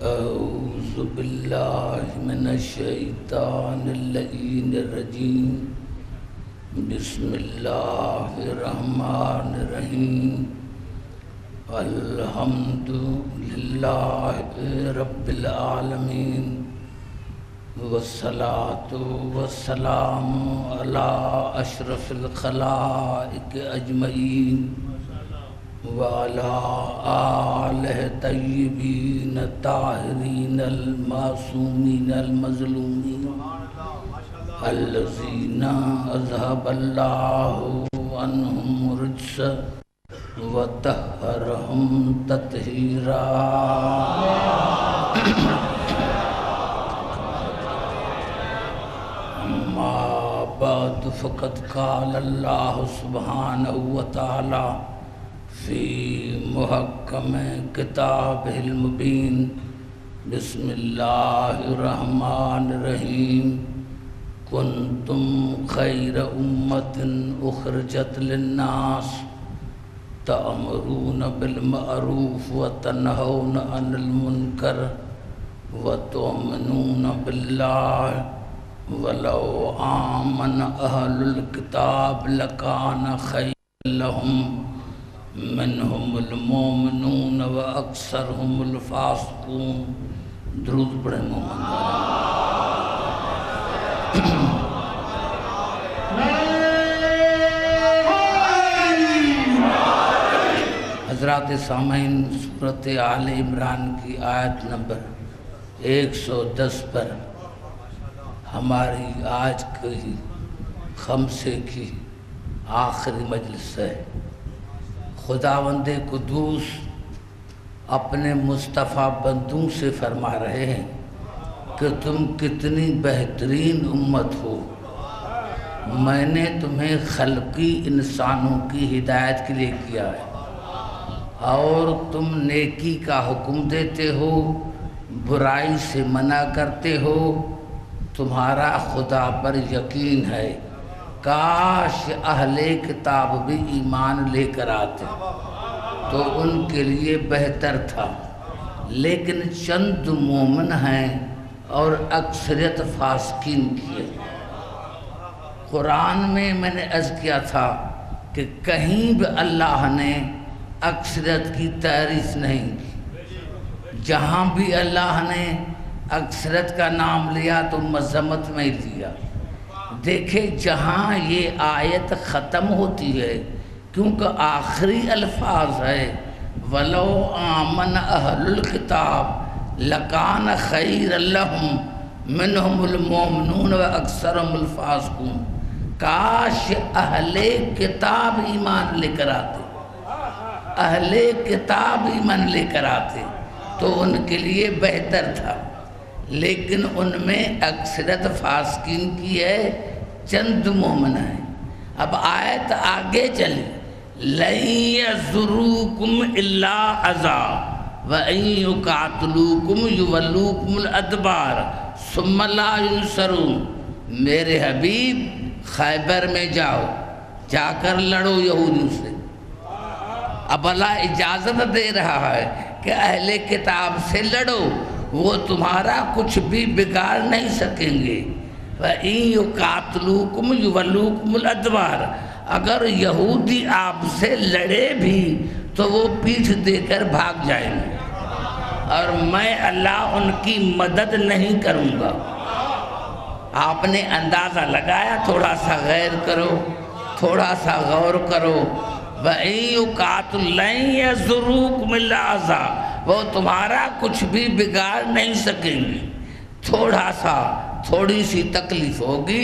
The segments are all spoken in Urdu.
اعوذ باللہ من الشیطان اللعین الرجیم بسم اللہ الرحمن الرحیم الحمد للہ رب العالمین والصلاة والسلام علی اشرف الخلائق اجمعین وعلى آلہ طیبین الطاہرین المعصومین المظلومین الذین اذهب اللہ عنہم الرجس وطہرہم تطہیرا اما بعد فقد قال اللہ سبحانہ وتعالی فی محکم کتاب المبین بسم اللہ الرحمن الرحیم کنتم خیر امت اخرجت للناس تأمرون بالمعروف وتنہون عن المنکر وتؤمنون باللہ ولو آمن اہل الکتاب لکان خیر لہم منہم المومنون و اکثرہم الفاسقون. درود پڑھیں محمد. حضرات سامعین، سورۃ آل عمران کی آیت نمبر 110 پر ہماری آج کی خمسے کی آخری مجلس ہے. خداوند قدوس اپنے مصطفیٰ بندوں سے فرما رہے ہیں کہ تم کتنی بہترین امت ہو. میں نے تمہیں خلقی انسانوں کی ہدایت کے لیے کیا ہے اور تم نیکی کا حکم دیتے ہو، برائی سے منع کرتے ہو. تمہارا خدا پر یقین ہے. کاش اہل کتاب بھی ایمان لے کر آتے تو ان کے لیے بہتر تھا، لیکن چند مومن ہیں اور اکثریت فاسقین کی ہے. قرآن میں نے عرض کیا تھا کہ کہیں بھی اللہ نے اکثریت کی تعریف نہیں کی. جہاں بھی اللہ نے اکثریت کا نام لیا تو مذمت میں لیا. دیکھیں جہاں یہ آیت ختم ہوتی ہے، کیونکہ آخری الفاظ ہے وَلَوْ آمَنَ أَهْلُ الْكِتَابِ لَكَانَ خَيْرًا لَهُمْ مِنْهُمُ الْمُؤْمِنُونَ وَأَكْثَرُهُمُ الْفَاسِقُونَ. کاش اہل کتاب ایمان لے کر آتے، اہل کتاب ایمان لے کر آتے تو ان کے لیے بہتر تھا، لیکن ان میں اکثرت فاسقین کی ہے، چند مومن ہیں. اب آیت آگے چلی لَن يَضُرُّوكُمْ إِلَّا أَذًى وَإِن يُقَاتِلُوكُمْ يُوَلُّوكُمُ الْأَدْبَارَ ثُمَّ لَا يُنصَرُونَ. میرے حبیب خیبر میں جاؤ، جا کر لڑو یہودیوں سے. اب اللہ اجازت دے رہا ہے کہ اہل کتاب سے لڑو، وہ تمہارا کچھ بھی بگاڑ نہیں سکیں گے. وَإِن يُقَاتِلُوكُمْ يُوَلُّوكُمُ الْأَدْبَارَ. اگر یہودی آپ سے لڑے بھی تو وہ پیٹھ دے کر بھاگ جائیں گے اور میں اللہ ان کی مدد نہیں کروں گا. آپ نے اندازہ لگایا؟ تھوڑا سا غور کرو، تھوڑا سا غور کرو. وَإِن يُقَاتِلُوا لَن يَضُرُّوكُمْ إِلَّا أَذًى. وہ تمہارا کچھ بھی بگاڑ نہیں سکیں گے. تھوڑی سی تکلیف ہوگی،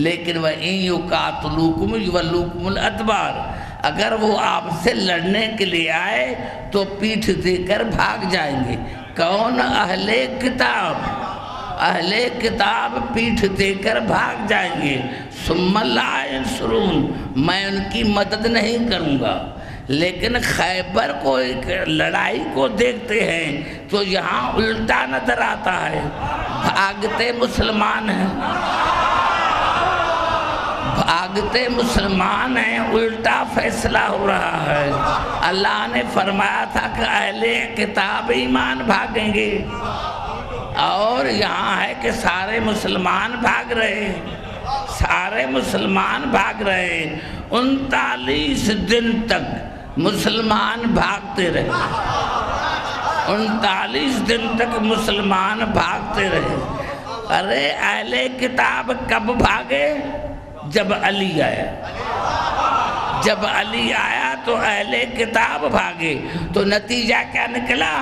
لیکن وَإِن يُقَاتِلُوكُمْ يُوَلُّوكُمُ الْأَدْبَارَ. اگر وہ آپ سے لڑنے کے لیے آئے تو پیٹھ دے کر بھاگ جائیں گے. کون؟ اہل کتاب. اہل کتاب پیٹھ دے کر بھاگ جائیں گے. ثُمَّ لَا يَنصُرُونَ. میں ان کی مدد نہیں کروں گا. لیکن خیبر کو ایک لڑائی کو دیکھتے ہیں تو یہاں الٹا نظر آتا ہے. بھاگتے مسلمان ہیں، بھاگتے مسلمان ہیں، الٹا فیصلہ ہو رہا ہے. اللہ نے فرمایا تھا کہ اہل کتاب ایمان بھاگیں گے، اور یہاں ہے کہ سارے مسلمان بھاگ رہے، سارے مسلمان بھاگ رہے۔ 39 دن تک مسلمان بھاگتے رہے، 39 دن تک مسلمان بھاگتے رہے۔ ارے اہل کتاب کب بھاگے؟ جب علی آیا، جب علی آیا تو اہل کتاب بھاگے۔ تو نتیجہ کیا نکلا؟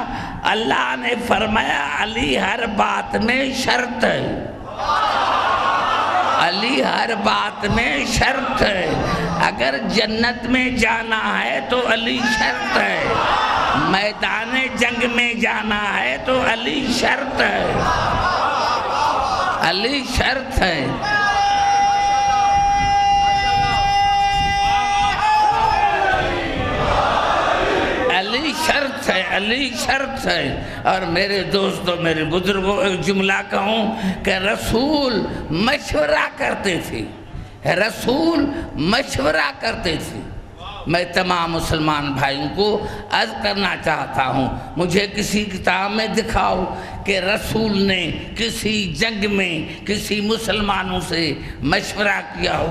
اللہ نے فرمایا علی ہر بات میں شرط ہے، علی ہر بات میں شرط ہے۔ اگر جنت میں جانا ہے تو علی شرط ہے، میدان جنگ میں جانا ہے تو علی شرط ہے، علی شرط ہے۔ علی شرط ہے، علی شرط ہے۔ اور میرے دوستوں، میرے بزرگوں، ایک جملہ کہوں کہ رسول مشورہ کرتے تھے، رسول مشورہ کرتے تھے۔ میں تمام مسلمان بھائیوں کو عرض کرنا چاہتا ہوں، مجھے کسی کتاب میں دکھاؤ کہ رسول نے کسی جنگ میں کسی مسلمانوں سے مشورہ کیا ہو۔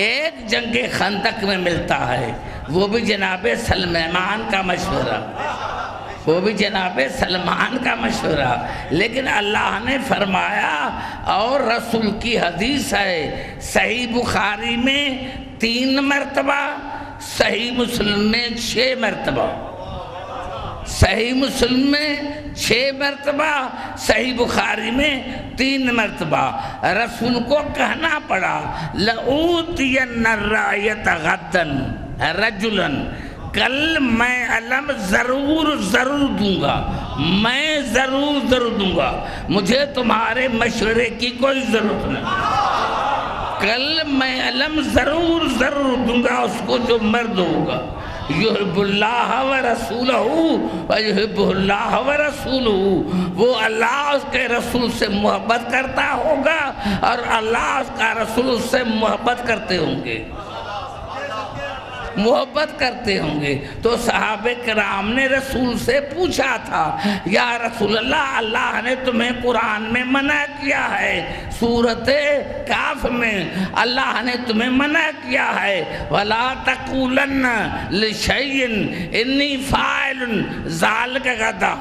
ایک جنگ خندق میں ملتا ہے، وہ بھی جناب سلمان کا مشورہ، وہ بھی جناب سلمان کا مشورہ۔ لیکن اللہ نے فرمایا، اور رسول کی حدیث ہے صحیح بخاری میں 3 مرتبہ، صحیح مسلم میں 6 مرتبہ، صحیح مسلم میں 6 مرتبہ، صحیح بخاری میں 3 مرتبہ رسول کو کہنا پڑا لَأُوتِيَنَّ الرَّائِيَةَ غَدًّا رَجُلًا، کل میں علم ضرور دوں گا، میں ضرور دوں گا، مجھے تمہارے مشورے کی کوئی ضرورت نہیں، کل میں علم ضرور دوں گا اس کو جو مرد ہوگا۔ یحب اللہ ورسولہ ویحب اللہ ورسولہ، وہ اللہ اس کے رسول سے محبت کرتا ہوگا اور اللہ اس کا رسول اس سے محبت کرتے ہوں گے، محبت کرتے ہوں گے۔ تو صحابہ کرام نے رسول سے پوچھا تھا، یا رسول اللہ، اللہ نے تمہیں قرآن میں منع کیا ہے، سورۃ کاف میں اللہ نے تمہیں منع کیا ہے وَلَا تَقُولَنَّ لِشَيْءٍ إِنِّي فَاعِلٌ ذَلِكَ غَدًا،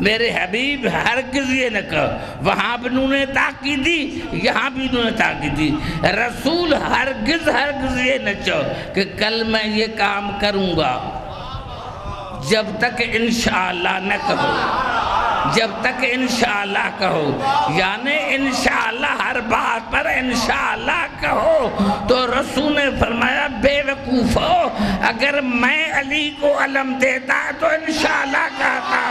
میرے حبیب ہرگز یہ نہ کہو۔ وہاں بھی انہوں نے تاکید دی، یہاں بھی انہوں نے تاکید دی، رسول ہرگز یہ نہ چاہو کہ کل میں یہ کام کروں گا، جب تک انشاءاللہ نہ کہو، جب تک انشاءاللہ کہو، یعنی انشاءاللہ ہر بات پر انشاءاللہ کہو۔ تو رسول نے فرمایا بے وقوفو، اگر میں علی کو علم دیتا تو انشاءاللہ کہتا،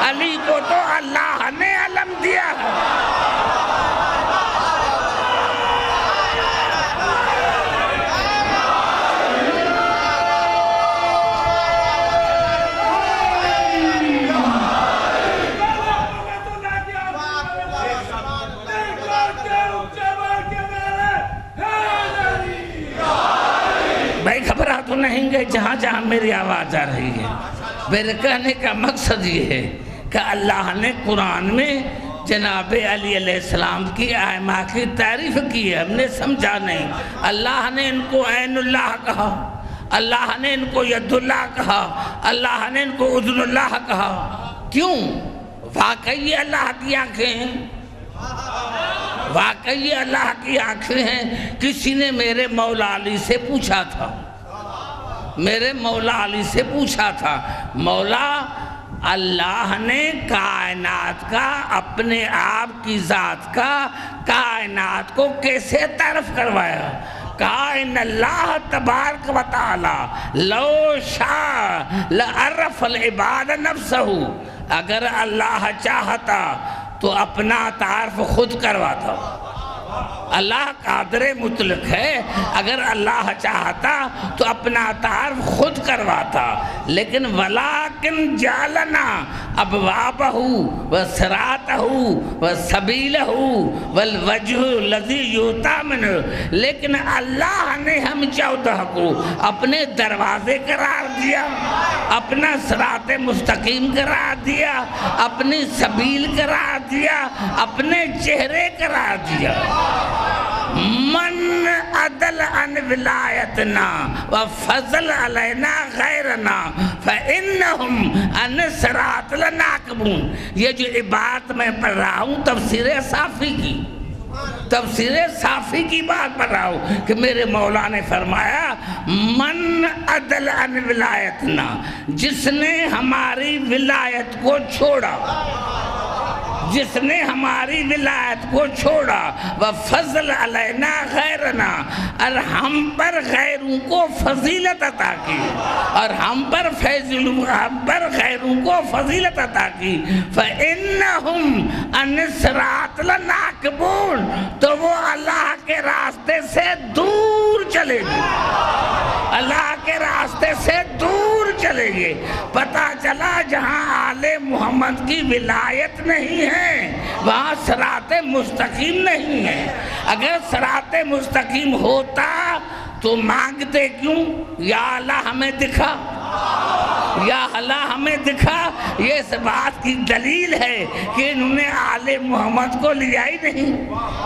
علی کو تو اللہ نے علم دیا ہے۔ بھائی گھبرا تو نہیں گئے جہاں جہاں میری آواز آ رہی ہے؟ میرے کہنے کا مقصد یہ ہے کہ اللہ نے قرآن میں جناب علی علیہ السلام کی ائمہ کی تعریف کی ہے، ہم نے سمجھا نہیں۔ اللہ نے ان کو عین اللہ کہا، اللہ نے ان کو ید اللہ کہا، اللہ نے ان کو اذن اللہ کہا۔ کیوں؟ واقعی اللہ کی آنکھیں ہیں، واقعی اللہ کی آنکھیں ہیں۔ کسی نے میرے مولا علی سے پوچھا تھا، میرے مولا علی سے پوچھا تھا، مولا اللہ نے کائنات کا، اپنے آپ کی ذات کا کائنات کو کیسے تعارف کروایا؟ کائن اللہ تبارک و تعالی لو شاء لعرف العباد نفسہ، اگر اللہ چاہتا تو اپنا تعارف خود کرواتا۔ اللہ قادر مطلق ہے، اگر اللہ چاہتا تو اپنا تعارف خود کرواتا، لیکن وَلَٰكِنْ جَعَلْنَا أَبْوَابَهُ وَصِرَاطَهُ وَسَبِيلَهُ وَالْوَجْهُ الَّذِي يُؤْتَىٰ مِنْهُ، لیکن اللہ نے ہم 14 کو اپنے دروازے قرار دیا، اپنا صراط مستقیم قرار دیا، اپنی سبیل قرار دیا، اپنے چہرے قرار دیا۔ من عدل عن ولایتنا وفضل علینا غیرنا فإنہم عن الصراط لناکبون۔ یہ جو عبارت میں پڑھ رہا ہوں تفسیر صافی کی، تفسیر صافی کی بات پڑھ رہا ہوں کہ میرے مولا نے فرمایا من عدل عن ولایتنا، جس نے ہماری ولایت کو چھوڑا، جس نے ہماری ولایت کو چھوڑا، وفضل علینا غیرنا، اور ہم پر غیروں کو فضیلت عطا کی، اور ہم پر غیروں کو فضیلت عطا کی، فإنہم عن الصراط لناکبون، تو وہ اللہ کے راستے سے دور چلے گئے، اللہ کے راستے سے دور چلے گئے۔ پتہ چلا جہاں آل محمد کی ولایت نہیں ہے وہاں صراط مستقیم نہیں ہے۔ اگر صراط مستقیم ہوتا تو مانگتے کیوں؟ یا اللہ ہمیں دکھا، یا اللہ ہمیں دکھا۔ یہ اس بات کی دلیل ہے کہ انہوں نے آل محمد کو لیا ہی نہیں،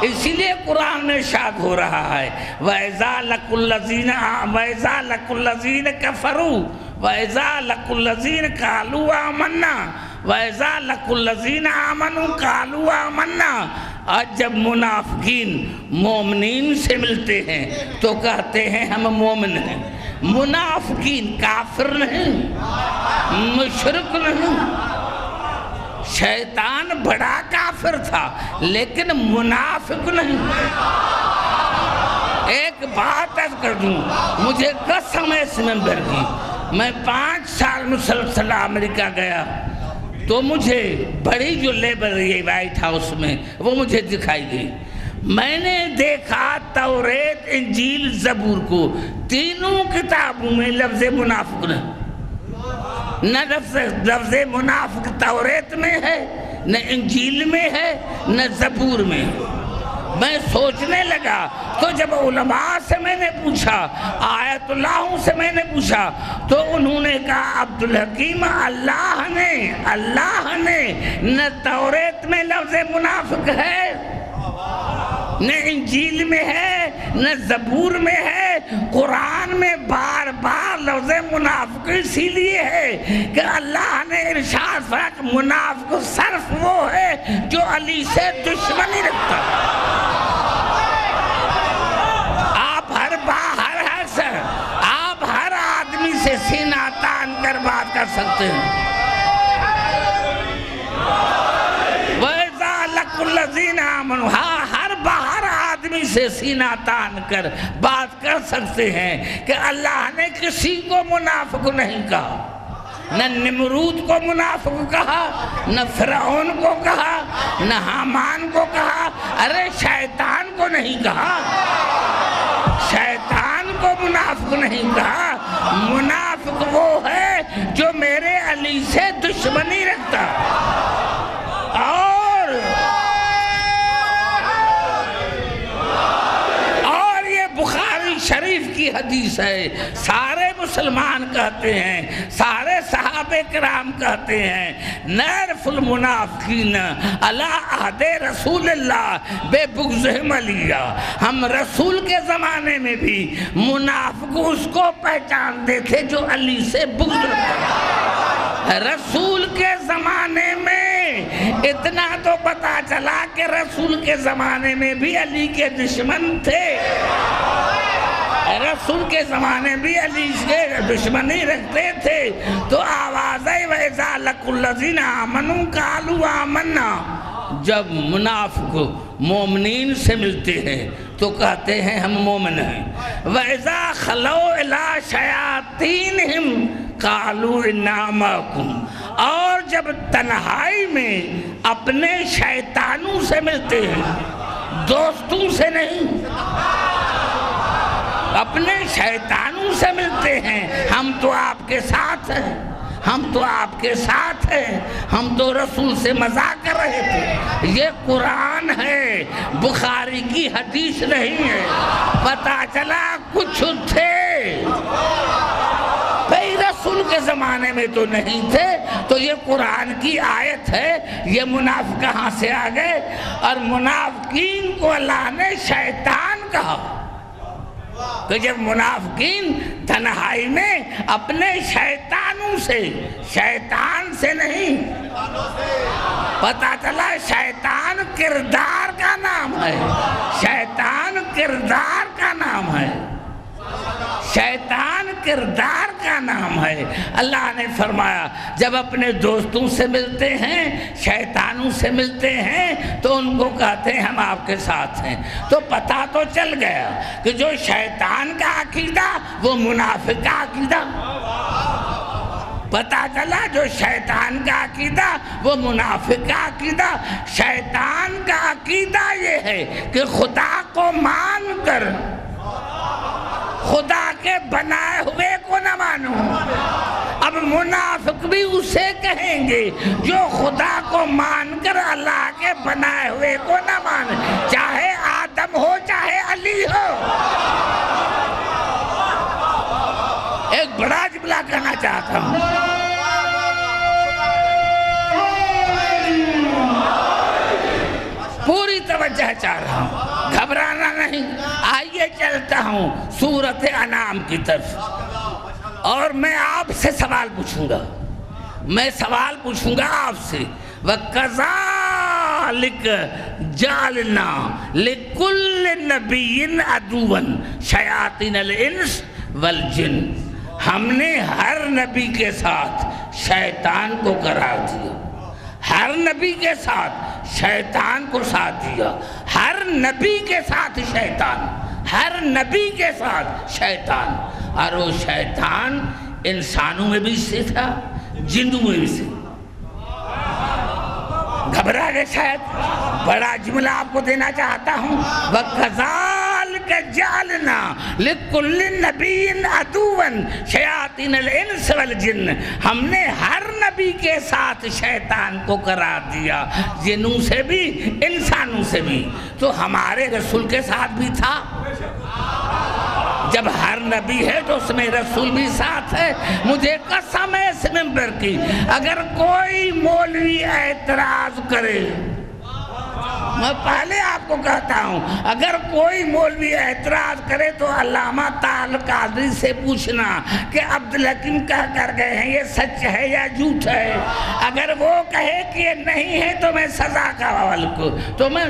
اسی لیے قرآن میں ارشاد ہو رہا ہے وَإِذَا لَقُوا الَّذِينَ كَفَرُوا وَإِذَا لَقُوا الَّذِينَ قَالُوا آمَنَّا وَإِذَا لَقُوا الَّذِينَ آمَنُوا قَالُوا آمَنَّا۔ آج جب منافقین مومنین سے ملتے ہیں تو کہتے ہیں ہم مومن ہیں۔ منافقین کافر نہیں، مشرک نہیں، شیطان بڑا کافر تھا لیکن منافق نہیں۔ ایک بات عرض کر دوں، مجھے قسم ہے اس منبر کی، میں 5 سال مسلسل امریکہ گیا تو مجھے بڑی جو لائبریری وائٹ ہاؤس میں وہ مجھے دکھائی گئی۔ میں نے دیکھا توریت، انجیل، زبور کو، تینوں کتابوں میں لفظ منافق نہیں، نہ لفظ منافق توریت میں ہے، نہ انجیل میں ہے، نہ زبور میں ہے۔ میں سوچنے لگا تو جب علماء سے میں نے پوچھا، آیت اللہ سے میں نے پوچھا تو انہوں نے کہا عبدالحکیم اللہ نے نہ توریت میں لفظ منافق ہے، نہ انجیل میں ہے، نہ زبور میں ہے، قرآن میں بار بار لفظ منافق اسی لیے ہے کہ اللہ نے ارشاد فرمایا منافق صرف وہ ہے جو علی سے دشمنی رکھتا ہے۔ آپ ہر آدمی سے سینہ تان کر بات کر سکتے ہیں۔ وَإِذَا لَقُوا الَّذِينَ آمَنُوا، ہر آدمی سے سینہ تان کر بات کر سکتے ہیں کہ اللہ نے کسی کو منافق نہیں کہا، نہ نمرود کو منافق کہا، نہ فرعون کو کہا، نہ حامان کو کہا، ارے شیطان کو نہیں کہا، شیطان کو منافق نہیں کہا۔ منافق وہ ہے جو میرے علی سے دشمنی رکھتا۔ اور یہ بخاری شریف کی حدیث ہے، سارے مسلمان کہتے ہیں، سارے صحابہ کرام کہتے ہیں نعرف المنافقین علی عہد رسول اللہ بے بغضہم علیہ، ہم رسول کے زمانے میں بھی منافق اس کو پہچانتے تھے جو علی سے بغض رکھتا۔ رسول کے زمانے میں اتنا تو پتا چلا کہ رسول کے زمانے میں بھی علی کے دشمن تھے، رسول کے زمانے بھی علی سے دشمنی رکھتے تھے۔ تو آواز ہے وَإِذَا لَقُوا الَّذِينَ آمَنُوا قَالُوا آمَنَّا، جب منافق مومنین سے ملتے ہیں تو کہتے ہیں ہم مومن ہیں۔ وَإِذَا خَلَوْا إِلَىٰ شَيَاطِینِهِمْ قَالُوا إِنَّا مَعَكُمْ، اور جب تنہائی میں اپنے شیطانوں سے ملتے ہیں، دوستوں سے نہیں، اپنے شیطانوں سے ملتے ہیں. ہم تو آپ کے ساتھ ہیں, ہم تو آپ کے ساتھ ہیں, ہم تو رسول سے مذاق کر رہے تھے. یہ قرآن ہے, بخاری کی حدیث نہیں ہے. پتہ چلا کچھ تھے بھئی رسول کے زمانے میں تو نہیں تھے, تو یہ قرآن کی آیت ہے. یہ منافق کہاں سے آ گئے؟ اور منافقین کو اللہ نے شیطان کہا کہ جب منافقین تنہائی میں اپنے شیطانوں سے, شیطان سے نہیں, پتہ چلا شیطان کردار کا نام ہے, شیطان کردار کا نام ہے, شیطان کردار کا نام ہے. اللہ نے فرمایا جب اپنے دوستوں سے ملتے ہیں, شیطانوں سے ملتے ہیں, تو ان کو کہتے ہیں ہم آپ کے ساتھ ہیں. تو پتہ تو چل گیا کہ جو شیطان کا عقیدہ وہ منافق کا عقیدہ. پتہ چلا جو شیطان کا عقیدہ وہ منافق کا عقیدہ. شیطان کا عقیدہ یہ ہے کہ خدا کو مان کر خدا کے بنائے ہوئے کو نہ مانو. اب منافق بھی اسے کہیں گے جو خدا کو مان کر اللہ کے بنائے ہوئے کو نہ مانے, چاہے آدم ہو چاہے علی ہو. ایک بڑا جملہ کہنا چاہتا ہوں, پوری توجہ چاہ رہا ہوں, گھبرانا نہیں. آئیے چلتا ہوں سورۃ انعام کی طرف, اور میں آپ سے سوال پوچھوں گا. میں سوال پوچھوں گا آپ سے. وَكَذَلِكَ جَعَلْنَا لِكُلِّ نَبِيٍّ عَدُوًّا شَيَاطِينَ الْإِنسِ وَالْجِنِّ. ہم نے ہر نبی کے ساتھ شیطان کو قرار دیا, ہر نبی کے ساتھ شیطان کو ساتھ دیا. ہر نبی کے ساتھ شیطان, ہر نبی کے ساتھ شیطان. اور وہ شیطان انسانوں میں بھی سے تھا, جنوں میں بھی سے. گھبرا گئے شاید؟ بڑا جملہ آپ کو دینا چاہتا ہوں. وَكَذَلِكَ جَعَلْنَا لِكُلِّ نَبِيٍّ عَدُوًّا شَيَاطِينَ الْإِنسِ وَالْجِنِّ. ہم نے ہر نبی کے ساتھ شیطان کو قرار دیا, جنوں سے بھی انسانوں سے بھی. تو ہمارے رسول کے ساتھ بھی تھا. جب ہر نبی ہے تو اس میں رسول بھی ساتھ ہے. مجھے قسم ہے اس ممبر کی, اگر کوئی مولوی اعتراض کرے, میں پہلے آپ کو کہتا ہوں, اگر کوئی مولوی اعتراض کرے تو علامہ طاہر قادری سے پوچھنا کہ عبدالحکیم کہہ کر گئے ہیں یہ سچ ہے یا جھوٹ ہے. اگر وہ کہے کہ یہ نہیں ہے تو میں سزا کا حوالہ کو, تو میں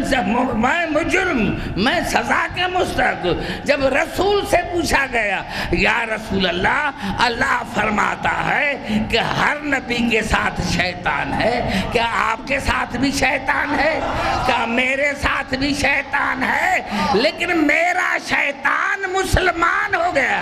مجرم, میں سزا کے مستحق. جب رسول سے پوچھا گیا یا رسول اللہ, اللہ فرماتا ہے کہ ہر نبی کے ساتھ شیطان ہے, کیا آپ کے ساتھ بھی شیطان ہے؟ کیا میرے ساتھ بھی شیطان ہے؟ لیکن میرا شیطان مسلمان ہو گیا.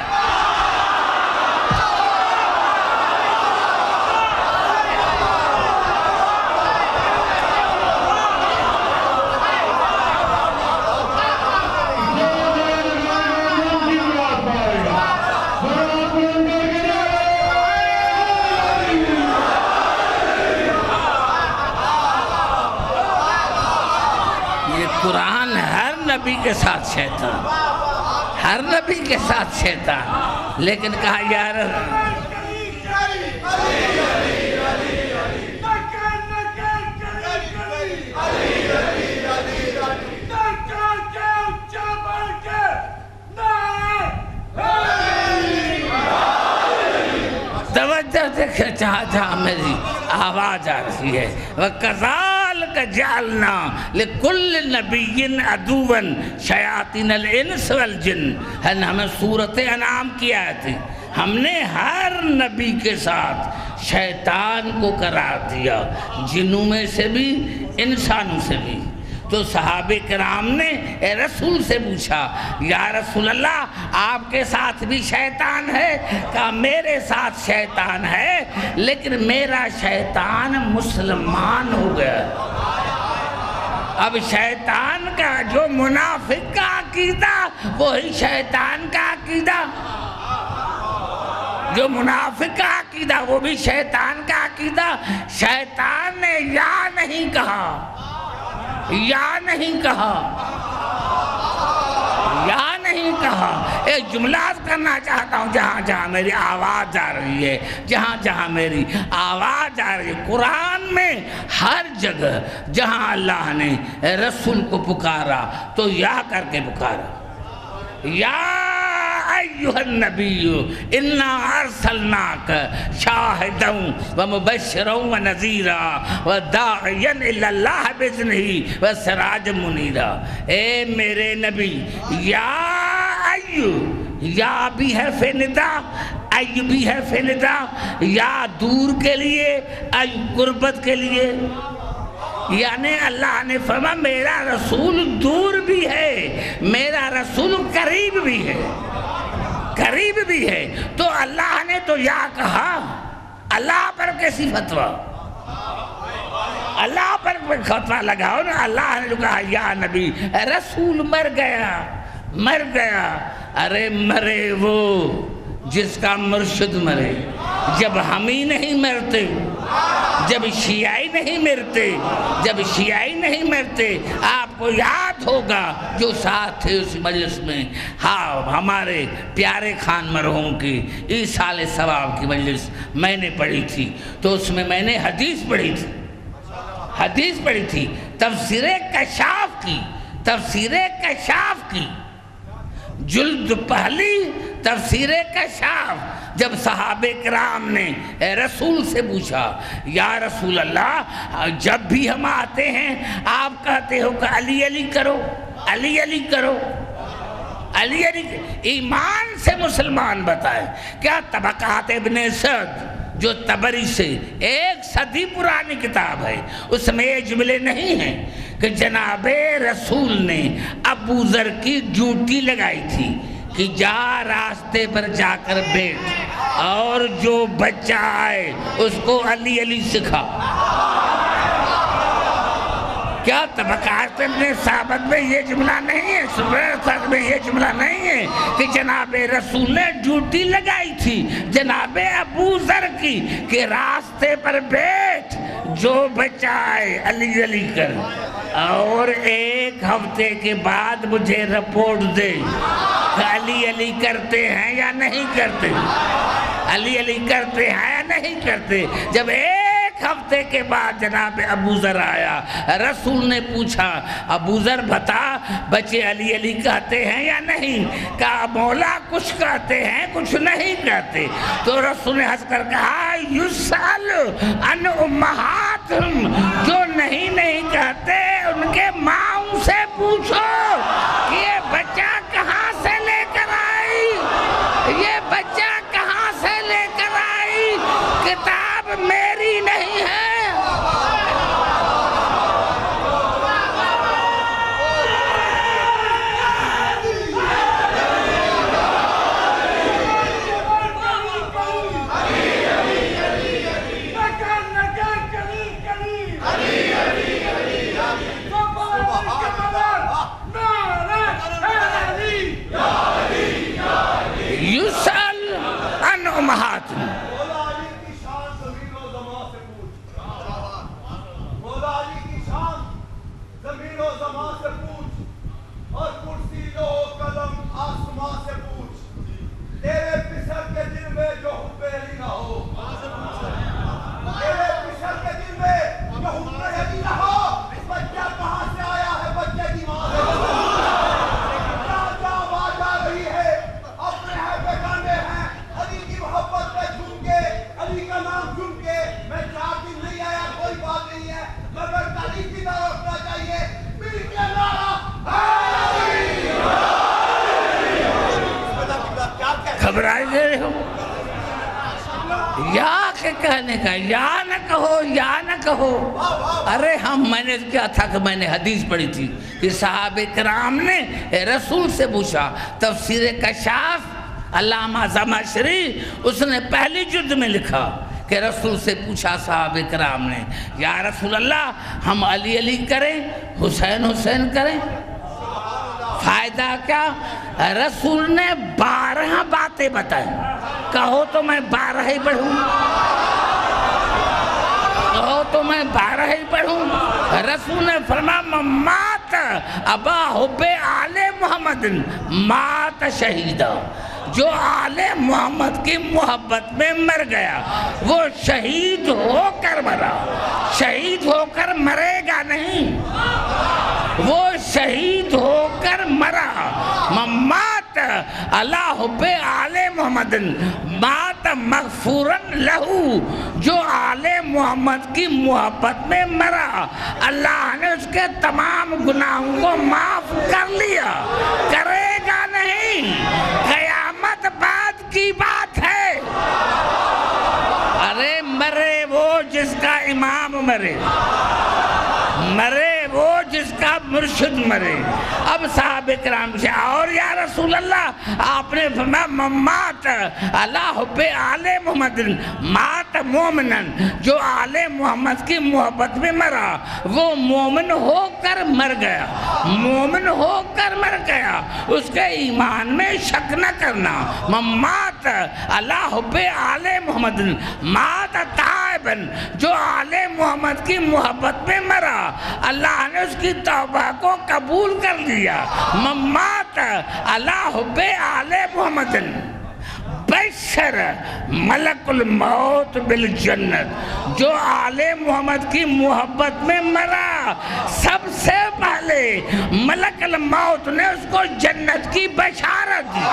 قرآن ہر نبی کے ساتھ شیطان, ہر نبی کے ساتھ شیطان. لیکن کہا یار توجہ دیکھیں, جہاں میری آواز آ رہی ہے. وَكَذَلِكَ جَعَلْنَا لِكُلِّ نَبِيٍّ عَدُوًّا شَيَاطِينَ الْإِنسِ وَالْجِنِّ. ہمیں سورۃ انعام کی آیت تھی, ہم نے ہر نبی کے ساتھ شیطان کو قرار دیا, جنوں میں سے بھی انسانوں سے بھی. تو صحابہ کرام نے رسول سے پوچھا یا رسول اللہ آپ کے ساتھ بھی شیطان ہے؟ کہا میرے ساتھ شیطان ہے, لیکن میرا شیطان مسلمان ہو گیا. اب شیطان کا جو منافق کا عقیدہ وہی شیطان کا عقیدہ، جو منافق کا عقیدہ وہ بھی شیطان کا عقیدہ۔ شیطان نے یا نہیں کہا، یا نہیں کہا، یا نہیں کہا۔ ایک جملہ کرنا چاہتا ہوں، جہاں جہاں میری آواز جا رہی ہے، جہاں جہاں میری آواز جا رہی ہے، قرآن میں ہر جگہ جہاں اللہ نے رسول کو پکارا تو یا کر کے پکارا، یا ایھا النبی انا ارسلناک شاہدا ومبشرا ونذیرا وداعیا الی اللہ باذنہ وسراجا منیرا۔ اے میرے نبی، یا ایو، یا بھی ہے فی ندا، ای بھی ہے فی ندا، یا دور کے لیے، ای قربت کے لیے، یعنی اللہ نے فرمایا میرا رسول دور بھی ہے، میرا رسول قریب بھی ہے، قریب بھی ہے۔ تو اللہ نے تو یا کہا، اللہ پر کیسی فتویٰ؟ اللہ پر فتویٰ لگاؤ نا۔ اللہ نے جو کہا یا نبی، رسول مر گیا، مر گیا۔ ارے مرے وہ جس کا مرشد مرے، جب ہم ہی نہیں مرتے، جب شیعی نہیں مرتے، جب شیعی نہیں مرتے۔ آپ کو یاد ہوگا جو ساتھ تھے اس مجلس میں، ہاں ہمارے پیارے خان مرحوم کی ایصال ثواب کی مجلس میں نے پڑھی تھی، تو اس میں نے حدیث پڑھی تھی، حدیث پڑھی تھی تفسیر کشاف کی، تفسیر کشاف کی جلد پہلی تفسیر کشاف۔ جب صحابہ کرام نے رسول سے پوچھا یا رسول اللہ جب بھی ہم آتے ہیں آپ کہتے ہو کہ علی علی کرو، علی علی کرو، علی علی۔ ایمان سے مسلمان بتائے کیا طبقات ابن سعد جو طبری سے 1 صدی پرانی کتاب ہے، اس میں یہ جملے نہیں ہیں کہ جناب رسول نے ابو ذر کی ڈیوٹی لگائی تھی کہ جا راستے پر جا کر بیٹھ اور جو بچہ آئے اس کو علی علی سکھا۔ کیا طبقات ابن ثابت میں یہ جملہ نہیں ہے، سبرت میں یہ جملہ نہیں ہے کہ جناب رسول نے ڈیوٹی لگائی تھی جناب ابو ذر کی کہ راستے پر بیٹھ، جو بچہ آئے علی علی کر، اور 1 ہفتے کے بعد مجھے رپورٹ دے کہ علی علی کرتے ہیں یا نہیں کرتے، علی علی کرتے ہیں یا نہیں کرتے۔ جب 1 ہفتے کے بعد جناب ابو ذر آیا، رسول نے پوچھا ابو ذر بتا بچے علی علی کہتے ہیں یا نہیں؟ کہا مولا کچھ کہتے ہیں کچھ نہیں کہتے۔ تو رسول نے ہنس کر کہا یسأل عن امہاتہم، جو نہیں کہتے ان کے ماؤں سے پوچھو کہ یہ بچہ کہاں سے لے کر آئی، یہ بچہ کہاں سے لے کر آئی، کتاب میری نہیں ہے۔ یسأل عن امہاتہم، گھبرائی دے رہے ہو؟ یا کے کہنے کا، یا نہ کہو، یا نہ کہو۔ ارے میں نے کیا تھا کہ میں نے حدیث پڑھی تھی کہ صحابہ کرام نے رسول سے پوچھا، تفسیر کشاف علامہ زمخشری اس نے پہلی جلد میں لکھا کہ رسول سے پوچھا صحابہ کرام نے، یا رسول اللہ ہم علی علی کریں حسین حسین کریں، فائدہ کیا؟ رسول نے 12 باتیں بتائیں، کہو تو میں 12 ہی پڑھوں، کہو تو میں 12 ہی پڑھوں۔ رسول نے فرمایا مات ابا حب آل محمد مات شہیدہ، جو آل محمد کی محبت میں مر گیا وہ شہید ہو کر مرا، شہید ہو کر مرے گا نہیں، وہ شہید ہو کر مرا۔ مات اللہ حب آل محمد مات مغفورن لہو، جو آل محمد کی محبت میں مرا اللہ نے اس کے تمام گناہوں کو معاف کر لیا، کرے گا نہیں، قیامت بعد کی بات ہے۔ ارے مرے وہ جس کا امام مرے، مرے وہ جس کا مرشد مرے۔ اب صحابہ کرام سے اور یا رسول اللہ آپ نے فرمایا مات اللہ حب آل محمد مات مومنن، جو آل محمد کی محبت میں مرا وہ مومن ہو کر مر گیا، مومن ہو کر مر گیا، اس کے ایمان میں شک نہ کرنا۔ مات اللہ حب آل محمد مات تائبن، جو آل محمد کی محبت میں مرا اللہ نے اس کی توبہ کو قبول کر لیا۔ مات اللہ حب آل محمد بشر ملک الموت بالجنت، جو آل محمد کی محبت میں مرا سب سے پہلے ملک الموت نے اس کو جنت کی بشارت دی،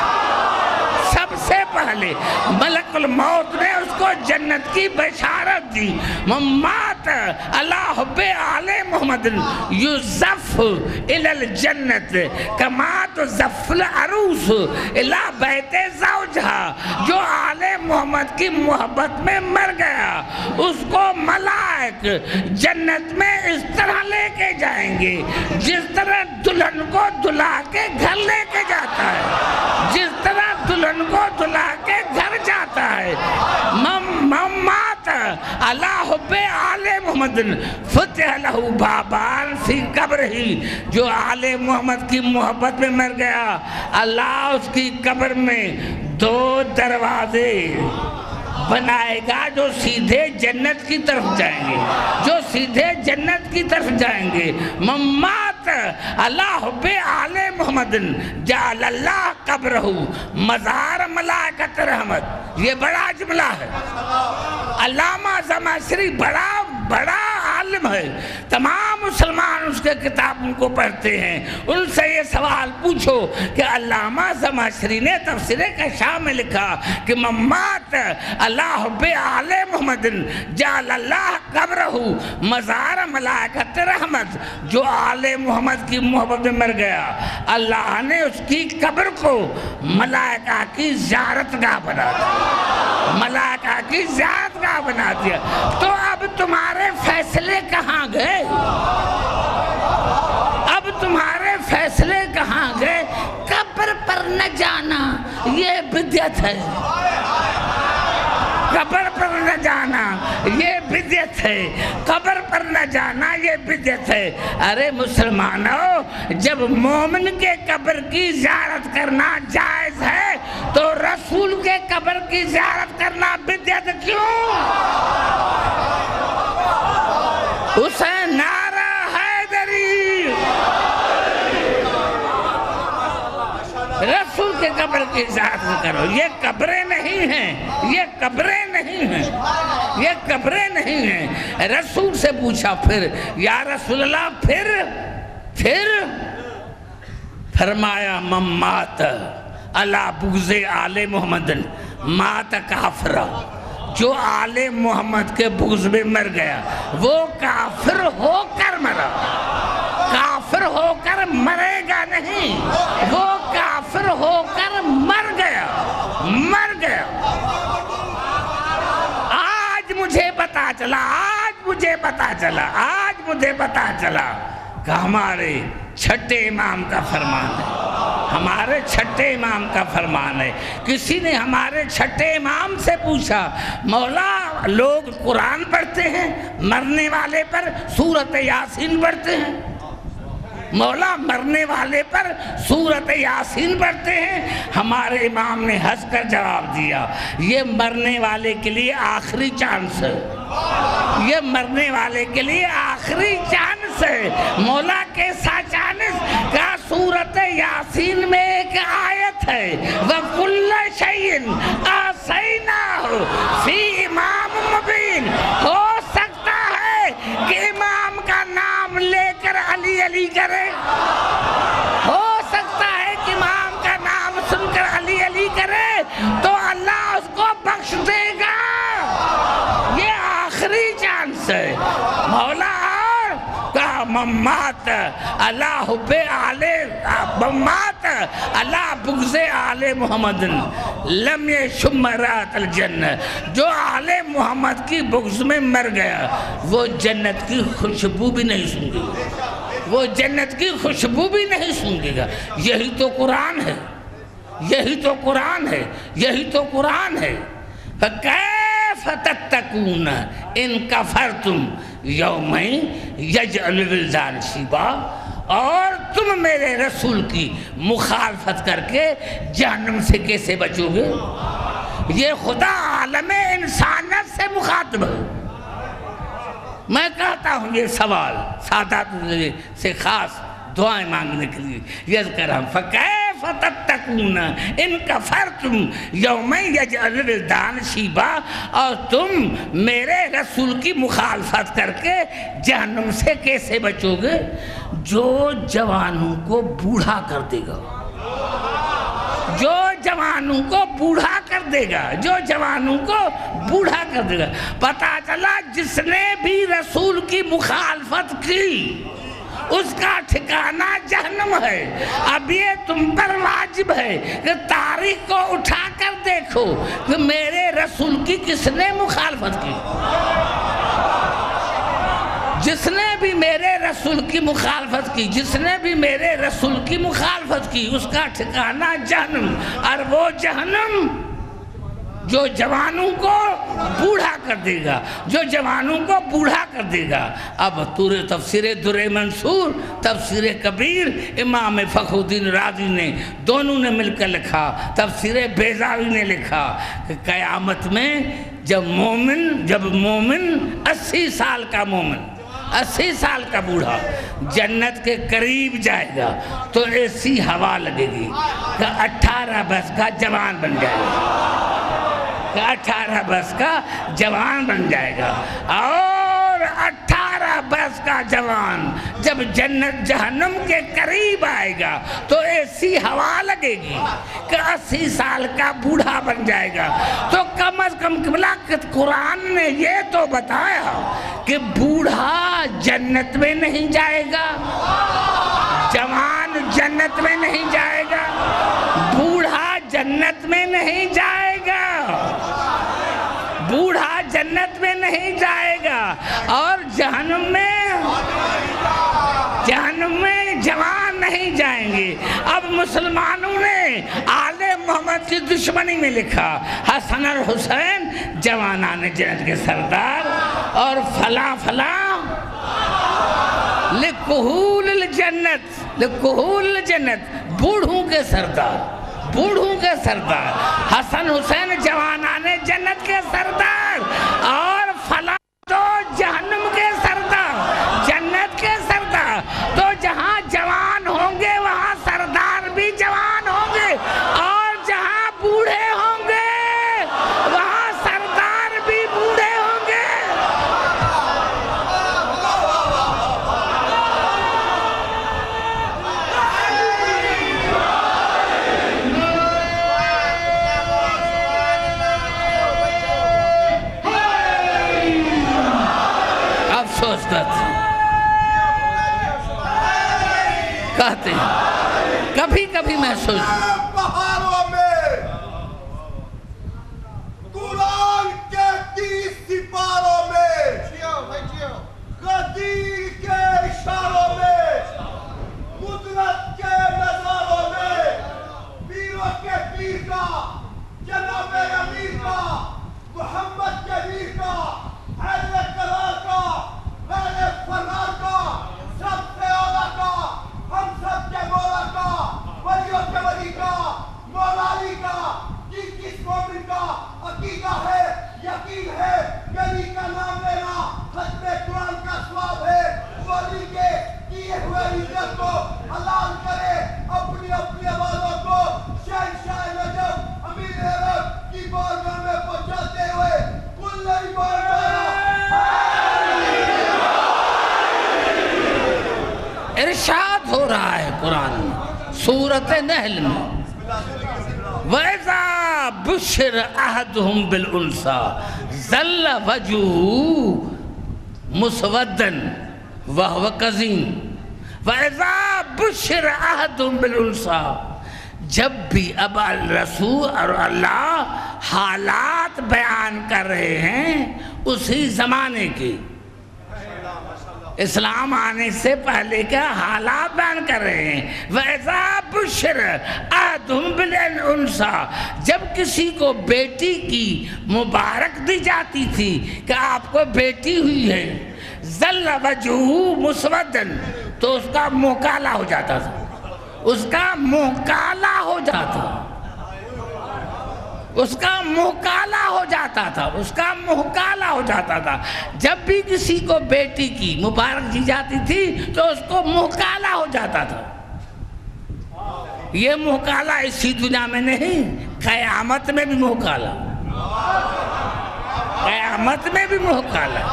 سب سے پہلے ملک الموت نے اس کو جنت کی بشارت دی۔ مات اللہ حب آل محمد یزف الی الجنت کما تزف العروس الی بیت زوجہا، جو آل محمد کی محبت میں مر گیا اس کو ملائک جنت میں اس طرح لے کے جائیں گے جس طرح دلہن کو دلہا کے گھر لے کے جاتا ہے، جس طرح دلہن کو دلہا کے گھر جاتا ہے۔ مات اللہ حب آل محمد فتح لہو بابان فی قبرہ، جو آل محمد کی محبت میں مر گیا اللہ اس کی قبر میں 2 دروازے بنائے گا جو سیدھے جنت کی طرف جائیں گے، جو سیدھے جنت کی طرف جائیں گے۔ مات اللہ حب آل محمد جعل اللہ قبرہ مزار ملائکۃ رحمت، یہ بڑا جملہ ہے۔ علامہ زمخشری بڑا عالم ہے، تمام مسلمان اس کے کتابوں کو پڑھتے ہیں، ان سے یہ سوال پوچھو کہ علامہ زمخشری نے تفسیر کشاف میں لکھا کہ مات اللہ حب آل محمد جعل اللہ قبرہ مزار ملائکۃ رحمت، جو آل محمد کی محبت میں مر گیا اللہ نے اس کی قبر کو ملائکہ کی زیارت گاہ بنا دیا، ملائکہ کی زیارت گاہ بنا دیا۔ تو اب تمہارے فیصلے کہاں گئے؟ اب تمہارے فیصلے کہاں گئے؟ قبر پر نہ جانا یہ بدعت ہے، قبر پر نہ جانا یہ بدعت ہے، قبر پر نہ جانا یہ بدعت ہے۔ ارے مسلمانوں، جب مومن کے قبر کی زیارت کرنا جائز ہے تو رسول کے قبر کی زیارت کرنا بدعت کیوں؟ حسین نعرہ حیدری، رسول کے قبر کی زیارت کرو، یہ قبریں نہیں ہیں، یہ قبریں نہیں ہیں، یہ قبریں نہیں ہیں۔ رسول سے پوچھا پھر یا رسول اللہ پھر فرمایا مات علی بغض آل محمد مات کافرہ، جو آل محمد کے بغض میں مر گیا وہ کافر ہو کر مرا، کافر ہو کر مرے گا نہیں، وہ کافر ہو کر مر گیا، مر گیا۔ آج مجھے پتا چلا کہ ہمارے چھٹے امام کا فرمان ہے، ہمارے چھٹے امام کا فرمان ہے۔ کسی نے ہمارے چھٹے امام سے پوچھا مولا لوگ قرآن پڑھتے ہیں، مرنے والے پر سورۃ یاسین پڑھتے ہیں، مولا مرنے والے پر سورۃ یاسین پڑھتے ہیں۔ ہمارے امام نے ہنس کر جواب دیا، یہ مرنے والے کے لیے آخری چانس ہے، یہ مرنے والے کے لیے آخری چانس ہے۔ مولا کیسا چانس؟ کہ سورۃ یاسین میں ایک آیت ہے، وَكُلَّ شَيْءٍ أَحْصَيْنَاهُ فِي إِمَامٍ مُبِينٍ۔ ہو سکتا ہے کہ امام کا نام لے کر علی علی کرے، ہو سکتا ہے کہ امام کا نام سن کر علی علی کرے تو اللہ اس کو بخش دے گا۔ یہ آخری چانس ہے۔ مولا کہا ممات اللہ حب آل ممات اللہ بغض آل محمد لم یشم رات الجنہ، جو آل محمد کی بغض میں مر گیا وہ جنت کی خوشبو بھی نہیں سونگے گا، وہ جنت کی خوشبو بھی نہیں سونگے گا۔ یہی تو قرآن ہے، یہی تو قرآن ہے، یہی تو قرآن ہے۔ فَكَيْفَ تَتَّقُونَ إِن كَفَرْتُمْ يَوْمَئِذٍ يَجْعَلُ الْوِلْدَانَ شِيبًا، اور تم میرے رسول کی مخالفت کر کے جہنم سے کیسے بچو گے؟ یہ خدا عالم انسانیت سے مخاطب ہے۔ میں کہتا ہوں یہ سوال سادات سے خاص دعائیں مانگنے کے لیے یذکرہم فَكَيْفَ تَتَّقُونَ إِن كَفَرْتُمْ يَوْمَئِذٍ يَجْعَلُ الْوِلْدَانَ شِيبًا، اور تم میرے رسول کی مخالفت کر کے جہنم سے کیسے بچو گے؟ جو جوانوں کو بوڑھا کر دے گا، جو جوانوں کو بوڑھا کر دے گا، جو جوانوں کو بوڑھا کر دے گا۔ پتہ چلا جس نے بھی رسول کی مخالفت کی اس کا ٹھکانہ جہنم ہے۔ اب یہ تم پر واجب ہے کہ تاریخ کو اٹھا کر دیکھو کہ میرے رسول کی کس نے مخالفت کی۔ جس نے بھی میرے رسول کی مخالفت کی، جس نے بھی میرے رسول کی مخالفت کی اس کا ٹھکانہ جہنم، اور وہ جہنم جو جوانوں کو بوڑھا کر دے گا، جو جوانوں کو بوڑھا کر دے گا۔ اب تفسیر در منصور، تفسیر کبیر امام فخر الدین رازی نے دونوں نے مل کر لکھا، تفسیر بیضاوی نے لکھا کہ قیامت میں جب مومن 80 سال کا مومن، 80 سال کا بوڑھا جنت کے قریب جائے گا تو ایسی ہوا لگے گی کہ 18 برس کا جوان بن جائے گا، 18 برس کا جوان بن جائے گا۔ اور 18 برس کا جوان جب جنت جہنم کے قریب آئے گا تو ایسی ہوا لگے گی کہ 80 سال کا بوڑھا بن جائے گا۔ تو کم از کم قرآن نے یہ تو بتایا کہ بوڑھا جنت میں نہیں جائے گا، جوان جنت میں نہیں جائے گا، بوڑھا جنت میں نہیں جائے گا، بوڑھا جنت میں نہیں جائے گا، اور جہنم میں جوان نہیں جائیں گے۔ اب مسلمانوں نے آل محمد کی دشمنی میں لکھا حسن اور حسین جوانان جنت کے سردار، اور فلاں فلاں لکہول الجنت، لکہول الجنت بوڑھوں کے سردار، بوڑھوں کے سردار، حسن حسین جوانان جنت کے سردار، اور فلاں تو جہنم کے سردار، جنت کے سردار۔ تو جہاں جوان ہوں گے وہاں سردار بھی جوان ہوں گے، اور جہاں بوڑھے ہوں گے وہاں سردار بھی بوڑھے ہوں گے۔ افسوس کہتے ہیں کبھی کبھی محسوس پہاڑوں میں قرآن کے 30 سپاروں میں قدیر کے اشاروں میں قدرت کے نظاروں میں پیروں کے پیر کا، جناب امیر کا، محمد کے پیر کا ارشاد ہو رہا ہے قرآن میں سورۃ نحل میں وَإِذَا بُشِّرَ أَحَدُهُمْ بِالْأُنْثَىٰ ظَلَّ وَجْهُهُ مُسْوَدًّا وَهُوَ كَظِيمٌ وَإِذَا بُشِّرَ أَحَدُهُمْ بِالْأُنْثَىٰ جب بھی اب رسول اور اللہ حالات بیان کر رہے ہیں اسی زمانے کی، اسلام آنے سے پہلے کا حالات بیان کر رہے ہیں۔ وَإِذَا بُشِّرَ أَحَدُهُمْ بِالْأُنْثَىٰ جب کسی کو بیٹی کی مبارک دی جاتی تھی کہ آپ کو بیٹی ہوئی ہے، ظَلَّ وَجْهُهُ مُسْوَدًّا تو اس کا منہ کالا ہو جاتا تھا، اس کا منہ کالا ہو جاتا، اس کا منہ کالا ہو جاتا تھا، اس کا منہ کالا ہو جاتا تھا۔ جب بھی کسی کو بیٹی کی مبارک دی جاتی تھی تو اس کو منہ کالا ہو جاتا تھا۔ یہ منہ کالا اسی دنیا میں نہیں، قیامت میں بھی منہ کالا، قیامت میں بھی منہ کالا۔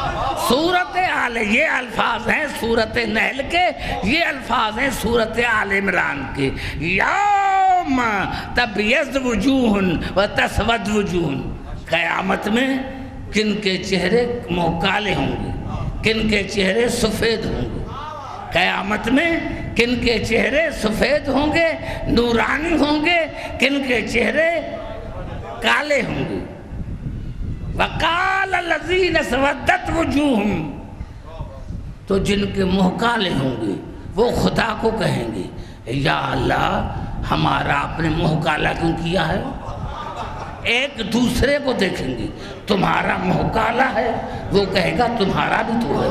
سورۃ آل، یہ الفاظ ہیں سورۃ نحل کے، یہ الفاظ ہیں سورۃ آل عمران کے۔ یوم تبیض وجوہ وتسود وجوہ، قیامت میں کن کے چہرے منہ کالے ہوں گے، کن کے چہرے سفید ہوں گے، قیامت میں کن کے چہرے سفید ہوں گے، نورانی ہوں گے، کن کے چہرے کالے ہوں گے۔ وَقَالَ الَّذِينَ اسْوَدَّتْ وُجُوهُمْ تو جن کے منہ کالے ہوں گے وہ خدا کو کہیں گے یا اللہ ہمارا اپنے منہ کالا کیوں کیا ہے؟ ایک دوسرے کو دیکھیں گے، تمہارا منہ کالا ہے، وہ کہے گا تمہارا بھی تو ہے۔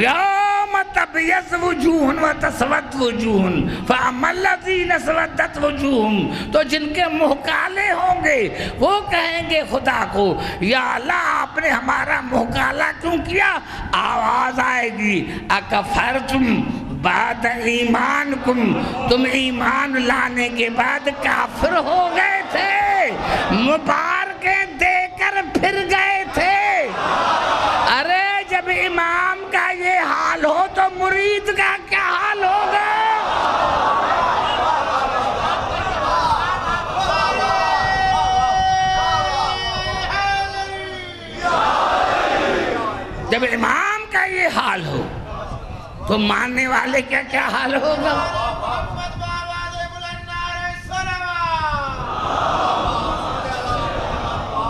یوم تبیض وجوہ وتسود وجوہ فاما الذین اسودت وجوہہم تو جن کے منہ کالے ہوں گے وہ کہیں گے خدا کو یا اللہ آپ نے ہمارا منہ کالا کیوں کیا؟ آواز آئے گی اکفرتم بعد ایمانکم، تم ایمان لانے کے بعد کافر ہو گئے تھے، مبارکیں دے کر پھر گئے تھے۔ ارے جب امام کا یہ حال ہو تو مرید کا کیا حال ہوگا؟ جب امام کا یہ حال ہو تو ماننے والے کا کیا حال ہوگا؟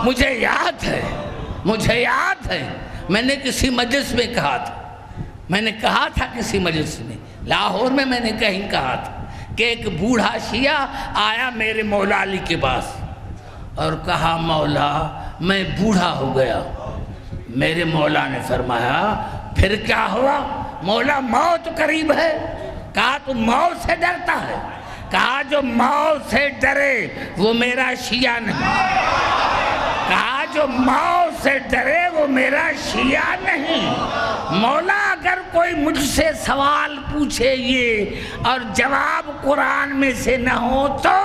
مجھے یاد ہے میں نے کسی مجلس میں کہا تھا، کسی مجلس میں لاہور میں نے کہیں کہا تھا کہ ایک بوڑھا شیعہ آیا میرے مولا علی کے پاس اور کہا مولا میں بوڑھا ہو گیا۔ میرے مولا نے فرمایا پھر کیا ہوا؟ مولا موت قریب ہے۔ کہا تو موت سے ڈرتا ہے؟ کہا جو موت سے ڈرے وہ میرا شیعہ نہیں، کہا جو موت سے ڈرے وہ میرا شیعہ نہیں۔ مولا اگر کوئی مجھ سے سوال پوچھے یہ اور جواب قرآن میں سے نہ ہو تو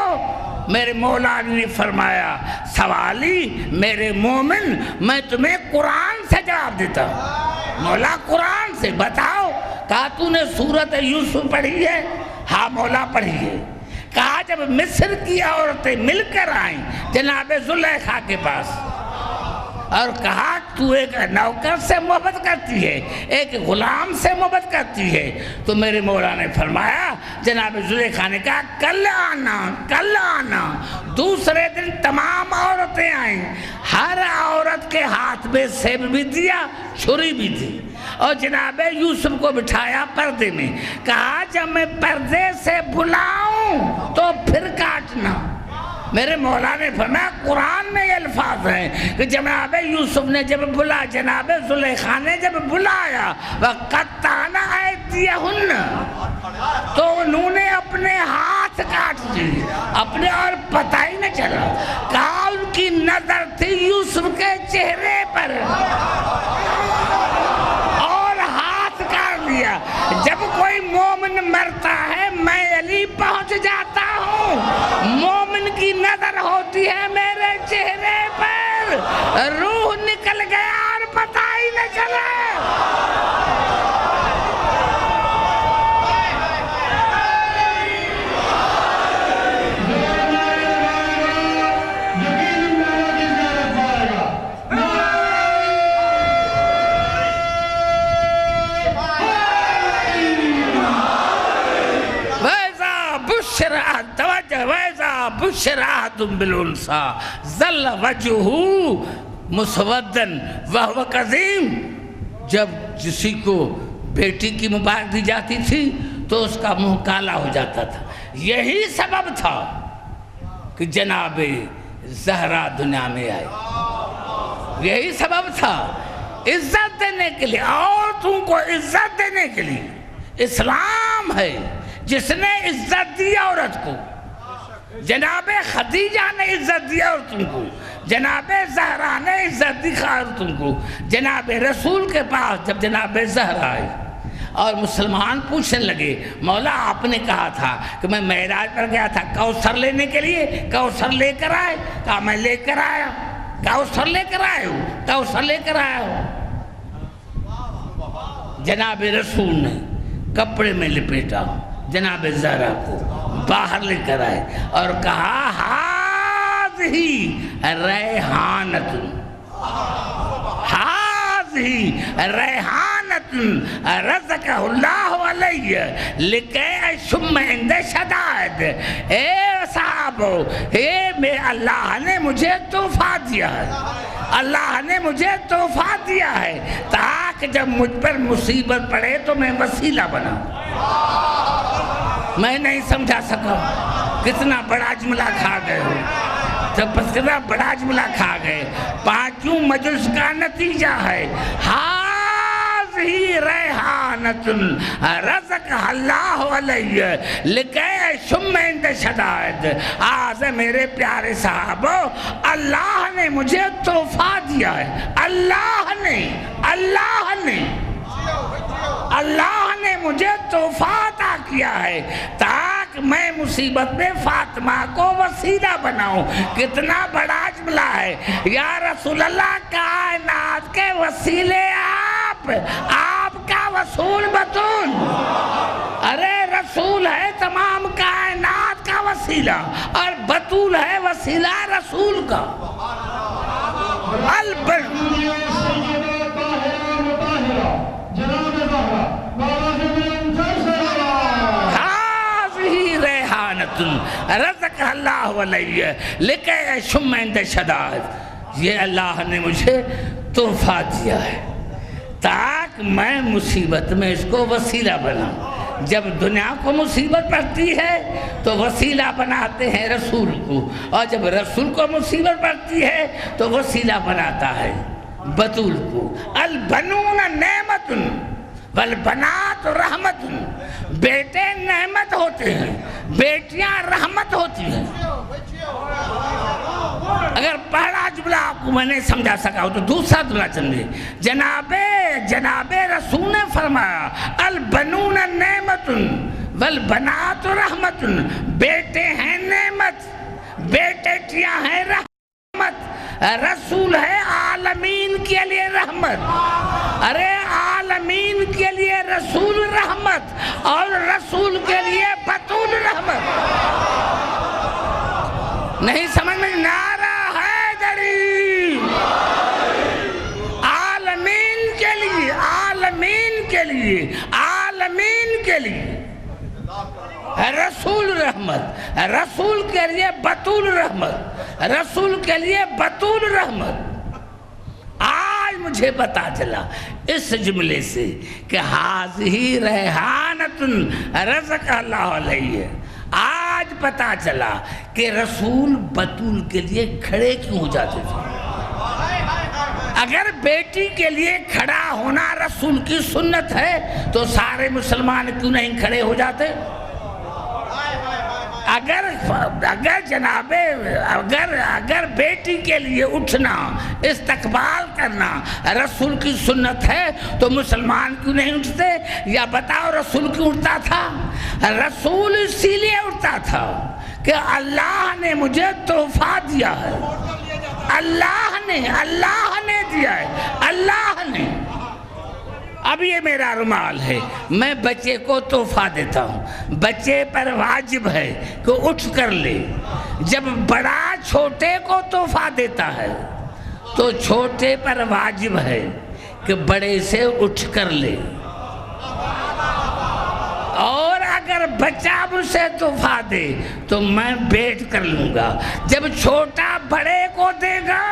میرے مولا نے فرمایا سوالی میرے مومن میں تمہیں قرآن سے جواب دیتا ہوں۔ مولا قرآن سے بتاؤ۔ کہا تو نے سورۃ یوسف پڑھی ہے؟ ہاں مولا پڑھی ہے۔ کہا جب مصر کی عورتیں مل کر آئیں جناب زلیخا کے پاس اور کہا تو ایک نوکر سے محبت کرتی ہے، ایک غلام سے محبت کرتی ہے، تو میرے مولا نے فرمایا جناب زلیخا نے کہا کل آنا۔ دوسرے دن تمام عورتیں آئیں، ہر عورت کے ہاتھ میں سیب بھی دیا، چھری بھی دی، اور جناب یوسف کو بٹھایا پردے میں۔ کہا جب میں پردے سے بلاؤں تو پھر کاٹنا۔ میرے مولا نے فرمایا قرآن میں یہ الفاظ ہیں کہ جناب یوسف نے جب بلا، جناب زلیخا نے جب بلایا وَقَطَّعْنَ أَيْدِيَهُنَّ تو انہوں نے اپنے ہاتھ کاٹ دیے اپنے، اور پتہ ہی نہ چلا۔ کہا ان کی نظر تھی یوسف کے چہرے پر اور ہاتھ کاٹ لیا۔ جب کوئی مومن مرتا ہے میں علی پہنچ جاتا ہوں، مومن کی نظر ہوتی ہے میرے چہرے پر، روح نکل گیا اور پتہ ہی نہ چلا۔ بشر احدهم بالانثى ظل وجهه مسودا وهو كظيم، جب کسی کو بیٹی کی مبارک دی جاتی تھی تو اس کا منہ کالا ہو جاتا تھا۔ یہی سبب تھا کہ جناب زہرا دنیا میں آئی، یہی سبب تھا، عزت دینے کے لیے، عورتوں کو عزت دینے کے لیے۔ اسلام ہے جس نے عزت دی عورت کو، جناب خدیجہ نے عزت دی عورتوں کو، جناب زہرا نے عزت دی عورتوں کو۔ جناب رسول کے پاس جب جناب زہرا آئی اور مسلمان پوچھنے لگے، مولا آپ نے کہا تھا کہ میں معراج پر گیا تھا کوثر لینے کے لیے، کوثر لے کر آئے؟ کہا میں لے کر آیا۔ کوثر لے کر آئے ہو؟ کوثر لے کر آیا ہو۔ جناب رسول نے کپڑے میں لپیٹا جناب زہرا کو، باہر لے کر آئے اور کہا ہاذہی ریحانۃ، ہاذہی ریحانۃ رزقہ اللہ علیہ لکی اشم عند شدائد۔ اے صحابو، اللہ نے مجھے تحفہ دیا ہے، اللہ نے مجھے تحفہ دیا ہے تاکہ جب مجھ پر مصیبت پڑے تو میں وسیلہ بنا۔ میں نہیں سمجھا سکا کتنا بڑا جملہ کھا گئے ہو، جب بس کتنا بڑا جملہ کھا گئے۔ پانچوں مجلس کا نتیجہ ہے ہاذہی ریحانۃ رزقہ اللہ علیہ لکی اشم عند شدائد۔ آج میرے پیارے صحابو، اللہ نے مجھے تحفہ دیا ہے، اللہ نے مجھے تحفہ عطا کیا ہے تاکہ میں مصیبت میں فاطمہ کو وسیلہ بناؤں۔ کتنا بڑا جملہ ہے۔ یا رسول اللہ، کائنات کے وسیلے آپ کا وصول بطول۔ ارے رسول ہے تمام کائنات کا وسیلہ اور بطول ہے وسیلہ رسول کا۔ ہاذہی ریحانۃ رزقہ اللہ علیہ لکی اشم عند شدائد۔ یہ اللہ نے مجھے تحفہ دیا ہے تاکہ میں مصیبت میں اس کو وسیلہ بناؤں۔ جب دنیا کو مصیبت پڑتی ہے تو وسیلہ بناتے ہیں رسول کو، اور جب رسول کو مصیبت پڑتی ہے تو وسیلہ بناتا ہے بطول کو۔ البنون نعمت والبنات رحمت۔ بیٹے نعمت ہوتے ہیں، بیٹیاں رحمت ہوتی ہیں۔ اگر پہلا جملہ آپ کو میں نے سمجھا سکا ہو تو دوسرا جملہ چلیے۔ جناب رسول نے فرمایا البنون نعمت والبنات رحمت۔ بیٹے ہیں نعمت، بیٹیاں ہیں رحمت۔ رسول ہے عالمین کے لیے رحمت۔ ارے عالمین کے لیے رسول رحمت اور رسول کے لیے بطول رحمت۔ نہیں سمجھ میں؟ نعرہ حیدری، عالمین کے لیے، عالمین کے لیے، عالمین کے لیے رسول رحمت، رسول کے لیے بطول رحمت، رسول کے لیے بطول رحمت۔ آج مجھے پتا چلا اس جملے سے کہ ہاذہی ریحانۃ رزقہ اللہ علیہ۔ آج پتا چلا کہ رسول بطول کے لیے کھڑے کیوں ہو جاتے تھے۔ اگر بیٹی کے لیے کھڑا ہونا رسول کی سنت ہے تو سارے مسلمان کیوں نہیں کھڑے ہو جاتے؟ اگر بیٹی کے لیے اٹھنا، استقبال کرنا رسول کی سنت ہے تو مسلمان کیوں نہیں اٹھتے؟ یا بتاؤ رسول کیوں اٹھتا تھا؟ رسول اسی لیے اٹھتا تھا کہ اللہ نے مجھے تحفہ دیا ہے، اللہ نے دیا ہے، اللہ نے۔ اب یہ میرا رومال ہے، میں بچے کو تحفہ دیتا ہوں، بچے پر واجب ہے کہ اٹھ کر لے۔ جب بڑا چھوٹے کو تحفہ دیتا ہے تو چھوٹے پر واجب ہے کہ بڑے سے اٹھ کر لے، اور اگر بچہ مجھ سے تحفہ دے تو میں بیٹھ کر لوں گا، جب چھوٹا بڑے کو دے گا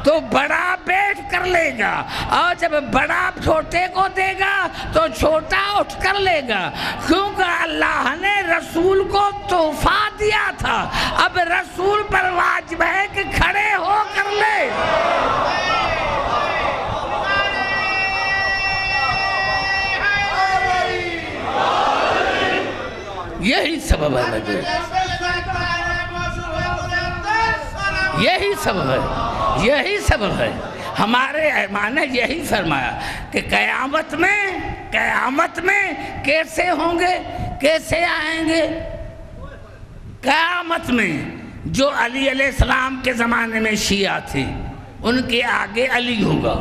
تو بڑا بیٹھ کر لے گا، اور جب بڑا چھوٹے کو دے گا تو چھوٹا اٹھ کر لے گا، کیونکہ اللہ نے رسول کو تحفہ دیا تھا، اب رسول پر واجب ہے کہ کھڑے ہو کر لے۔ یہی سبب ہے بھائی، یہی سبب ہے، یہی سبب ہے۔ ہمارے ایمان نے یہی فرمایا کہ قیامت میں کیسے ہوں گے، کیسے آئیں گے؟ قیامت میں جو علی علیہ السلام کے زمانے میں شیعہ تھے ان کے آگے علی ہوگا،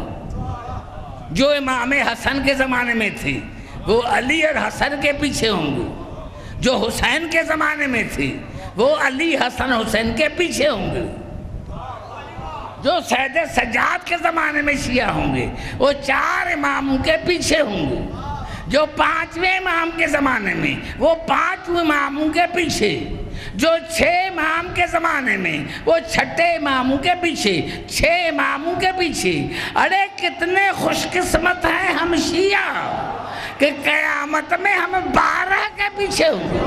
جو امام حسن کے زمانے میں تھے وہ علی اور حسن کے پیچھے ہوں گے، جو حسین کے زمانے میں تھے وہ علی حسن حسین کے پیچھے ہوں گے، جو سید سجاد کے زمانے میں شیعہ ہوں گے وہ 4 اماموں کے پیچھے ہوں گے، جو 5ویں امام کے زمانے میں وہ 5 اماموں کے پیچھے، جو 6 امام کے زمانے میں وہ 6 اماموں کے پیچھے، 6 اماموں کے پیچھے۔ ارے کتنے خوش قسمت ہیں ہم شیعہ کہ قیامت میں ہم 12 کے پیچھے ہوں گے،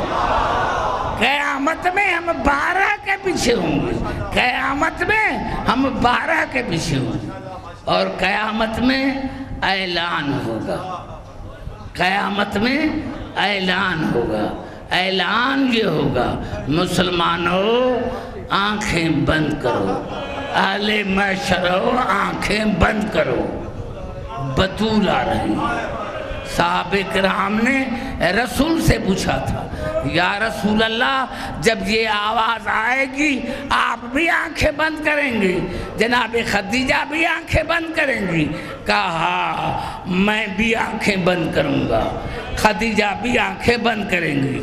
قیامت میں ہم 12 کے پیچھے ہوں گے، قیامت میں ہم 12 کے پیچھے ہوں گے، اور قیامت میں اعلان ہوگا، قیامت میں اعلان ہوگا۔ اعلان یہ ہوگا، مسلمانوں آنکھیں بند کرو، اہل محشرو آنکھیں بند کرو، بطول آ رہی ہے۔ صحابہ کرام نے رسول سے پوچھا تھا، یا رسول اللہ جب یہ آواز آئے گی آپ بھی آنکھیں بند کریں گے؟ جناب خدیجہ بھی آنکھیں بند کریں گی؟ کہا میں بھی آنکھیں بند کروں گا، خدیجہ بھی آنکھیں بند کریں گی،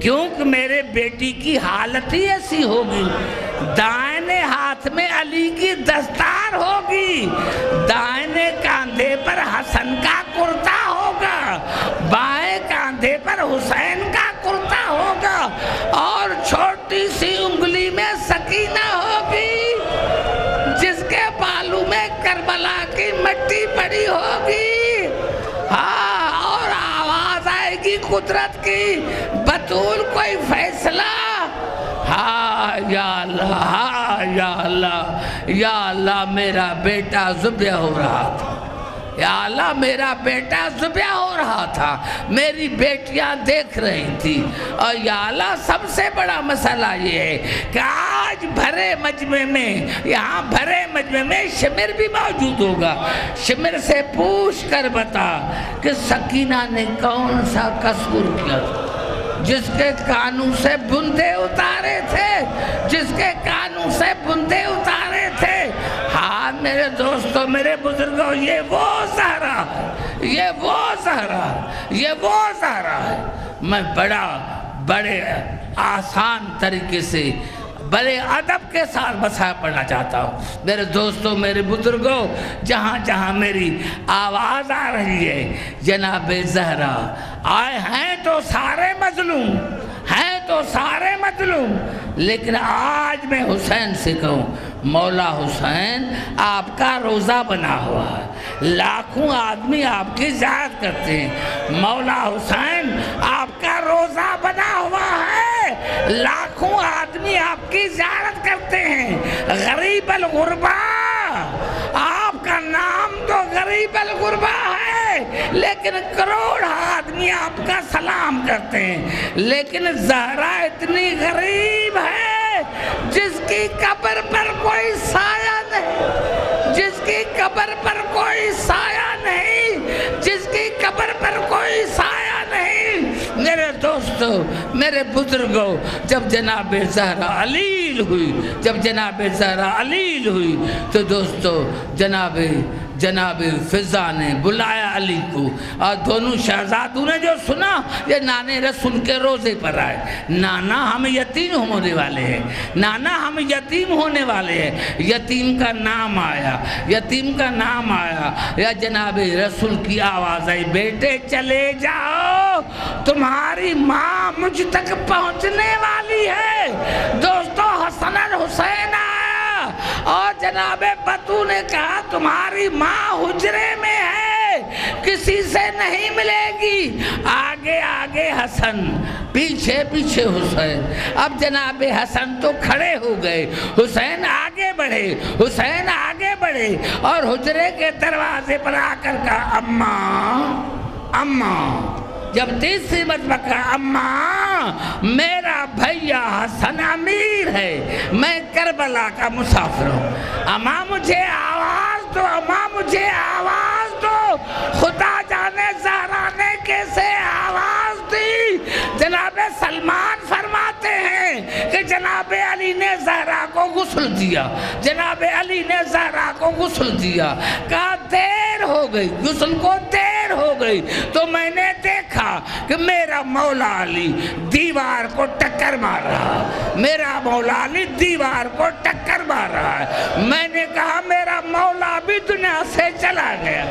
کیونکہ میرے بیٹی کی حالت ہی ایسی ہوگی، دائنے ہاتھ میں علی کی دستار ہوگی، دائنے کاندھے پر حسن کا کرتا ہوگا، بائیں کاندھے پر حسین کا کرتا ہوگا، اور چھوٹی سی انگلی میں سکینہ ہوگی جس کے بالوں میں کربلا کی مٹی پڑی ہوگی، ہاں، اور آواز آئے گی قدرت کی، بطول کوئی فیصلہ، ہاں یا اللہ، ہاں یا اللہ، یا اللہ میرا بیٹا ذبح ہو رہا تھا، یا اللہ میرا بیٹا ذبح ہو رہا تھا، میری بیٹیاں دیکھ رہی تھی، اور یا اللہ سب سے بڑا مسئلہ یہ ہے کہ آج بھرے مجمع میں، یہاں بھرے مجمع میں شمر بھی موجود ہوگا، شمر سے پوچھ کر بتا کہ سکینہ نے کون سا قصور کیا تھا، جس کے کانوں سے بندے اتارے تھے، جس کے کانوں سے بندے اتارے تھے۔ ہاں میرے دوستو، میرے بزرگوں، یہ وہ زہرا ہے، یہ وہ زہرا ہے، یہ وہ زہرا ہے۔ میں بڑے آسان طریقے سے، بڑے ادب کے ساتھ بسا پڑھنا چاہتا ہوں۔ میرے دوستو، میرے بزرگوں، جہاں جہاں میری آواز آ رہی ہے، جناب زہرا آئے ہیں تو سارے مظلوم ہیں، تو سارے مظلوم، لیکن آج میں حسین سے کہوں، مولا حسین آپ کا روزہ بنا ہوا ہے، لاکھوں آدمی آپ کی زیارت کرتے ہیں، مولا حسین آپ کا روزہ بنا ہوا ہے، لاکھوں آدمی آپ کی زیارت کرتے ہیں، غریب الغربا، آپ کا نام تو غریب الغربا ہے، لیکن کروڑ آدمی آپ کا سلام کرتے ہیں، لیکن زہرا اتنی غریب ہے جس کی قبر پر کوئی سایہ نہیں، جس کی قبر پر کوئی سایہ نہیں، جس کی قبر پر کوئی سایہ نہیں۔ میرے دوستو، میرے بزرگوں، جب جناب زہرا علیل ہوئی، جب جناب زہرا علیل ہوئی تو دوستو جناب فضا نے بلایا علی کو، اور دونوں شہزادوں نے جو سنا یہ نانے رسول کے روزے پر آئے، نانا ہم یتیم ہونے والے ہیں، نانا ہم یتیم ہونے والے ہیں، یتیم کا نام آیا، یتیم کا نام آیا، یا جناب رسول کی آواز آئی، بیٹے چلے جاؤ تمہاری ماں مجھ تک پہنچنے والی ہے۔ دوستو حسن اور حسین آیا اور جناب بتو نے کہا تمہاری ماں حجرے میں ہے، کسی سے نہیں ملے گی۔ آگے آگے حسن، پیچھے پیچھے حسین۔ اب جناب حسن تو کھڑے ہو گئے، حسین آگے بڑھے، حسین آگے بڑھے اور حجرے کے دروازے پر آ کر کہا اماں اماں۔ جب تیسری مرتبہ کہا اماں میرا بھیا حسن امیر ہے، میں کربلا کا مسافر ہوں، اماں مجھے آواز دو، اماں مجھے آواز دو۔ خدا جانے زہرا نے کیسے آواز دی۔ جناب سلمان فرماتے ہیں کہ جناب علی نے زہرا کو غسل دیا، جناب علی نے زہرا کو غسل دیا، کہا دیر ہو گئی، غسل کو دیر ہو گئی تو میں نے دیکھا کہ میرا مولا علی دیوار کو ٹکر مار رہا، میرا مولا علی دیوار کو ٹکر مار رہا ہے۔ میں نے کہا میرا مولا بھی دنیا سے چلا گیا۔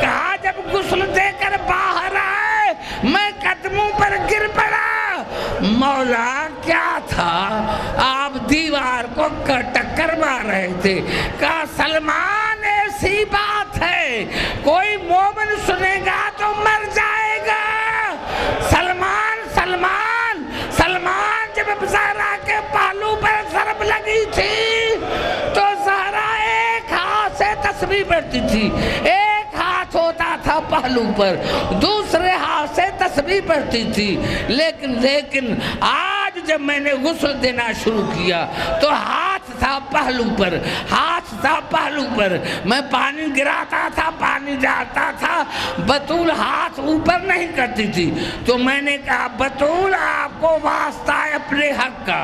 کہا جب غسل دے کر باہر آئے میں قدموں پر گر پڑا، مولا کیا تھا؟ آپ دیوار کو ٹکر مار رہے تھے۔ کہا سلمان ایسی بات ہے کوئی مومن سنے گا تو مر جائے گا۔ سلمان سلمان سلمان جب زہرا کے پہلو پر ضرب لگی تھی تو زہرا ایک ہاتھ سے تسبیح پڑھتی تھی، ایک ہاتھ ہوتا تھا پہلو پر، دوسرے ہاتھ سے تسبیح پڑھتی تھی، لیکن آج جب میں نے غسل دینا شروع کیا تو ہاتھ تھا پہلو پر، ہاتھ تھا پہلو پر، میں پانی گراتا تھا، پانی ڈالتا تھا، بطول ہاتھ اوپر نہیں کرتی تھی۔ تو میں نے کہا بطول آپ کو واسطہ ہے اپنے حق کا۔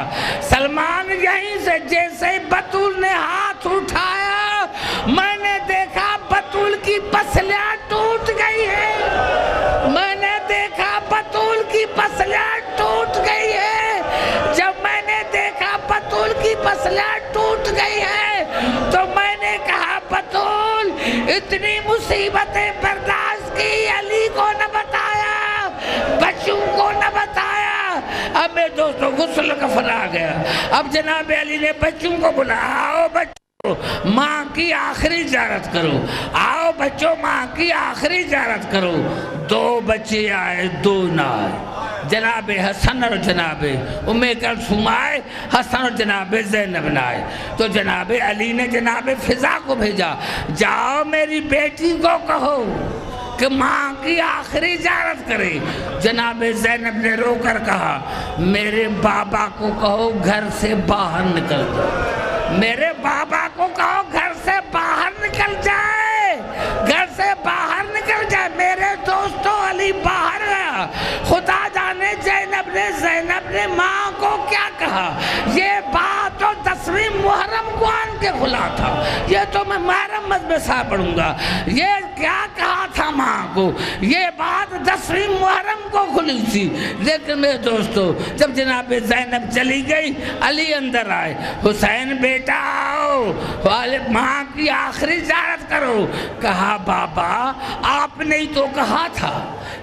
سلمان یہیں سے جیسے بطول نے ہاتھ اٹھایا میں نے دیکھا بطول کی پسلیاں ٹوٹ گئی ہے، میں نے دیکھا بطول کی پسلیاں ٹوٹ گئی ہے۔ جب میں نے دیکھا بطول کی پسلیاں ٹوٹ گئی ہے تو میں نے کہا بطول اتنی مصیبتیں برداشت کی، علی کو نہ بتایا، بچوں کو نہ بتایا۔ اب میرے دوستوں غسل کفن آ گیا، اب جناب علی نے بچوں کو بلایا، آؤ بچوں ماں کی آخری زیارت کرو، آؤ بچوں ماں کی آخری زیارت کرو۔ دو بچے آئے، دو نہ آئے، جناب حسن اور جناب ام کلثوم آئے، حسن اور جناب زینب نہ آئے۔ تو جناب علی نے جناب فضا کو بھیجا، جاؤ میری بیٹی کو کہو کہ ماں کی آخری زیارت کرے۔ جناب زینب نے رو کر کہا میرے بابا کو کہو گھر سے باہر نکل جائے، میرے بابا کو کہو گھر سے باہر نکل جائے، گھر سے باہر نکل جائے۔ میرے دوستو علی باہر گیا، خدا جانے زینب نے ماں کو کیا کہا۔ یہ بات تو 10ویں محرم کو آن کے کھلا تھا، یہ تو میں محرم میں صاحب پڑھوں گا، یہ کیا کہا تھا ماں کو، یہ بات 10ویں محرم کو کھلی تھی۔ لیکن میرے دوستو جب جناب زینب چلی گئی علی اندر آئے، حسین بیٹا آؤ ماں کی آخری زیارت کرو۔ کہا بابا آپ نے تو کہا تھا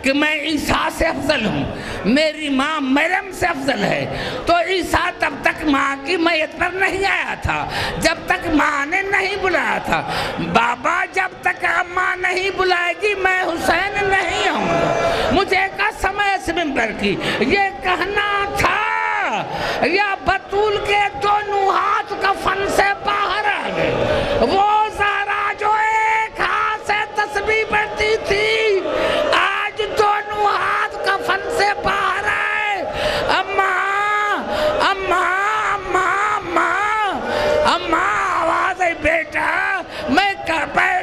کہ میں عیسیٰ سے افضل ہوں، میری ماں مریم سے افضل ہے، تو عیسیٰ تب تک ماں کی میت پر نہیں آیا تھا جب تک ماں نے نہیں بلایا تھا۔ بابا جب تک ماں نہیں بلائے گی میں حسین نہیں آؤں گا، مجھے قسم ہے اس منبر کی یہ کہنا تھا یا بطول کے دونوں ہاتھ کفن سے باہر آ گئے۔ وہ زہرا جو ایک ہاتھ سے تسبیح پڑھتی تھی آج دونوں ہاتھ کفن سے باہر آئے۔ اماں اماں اماں اماں اماں آواز ہے بیٹا میں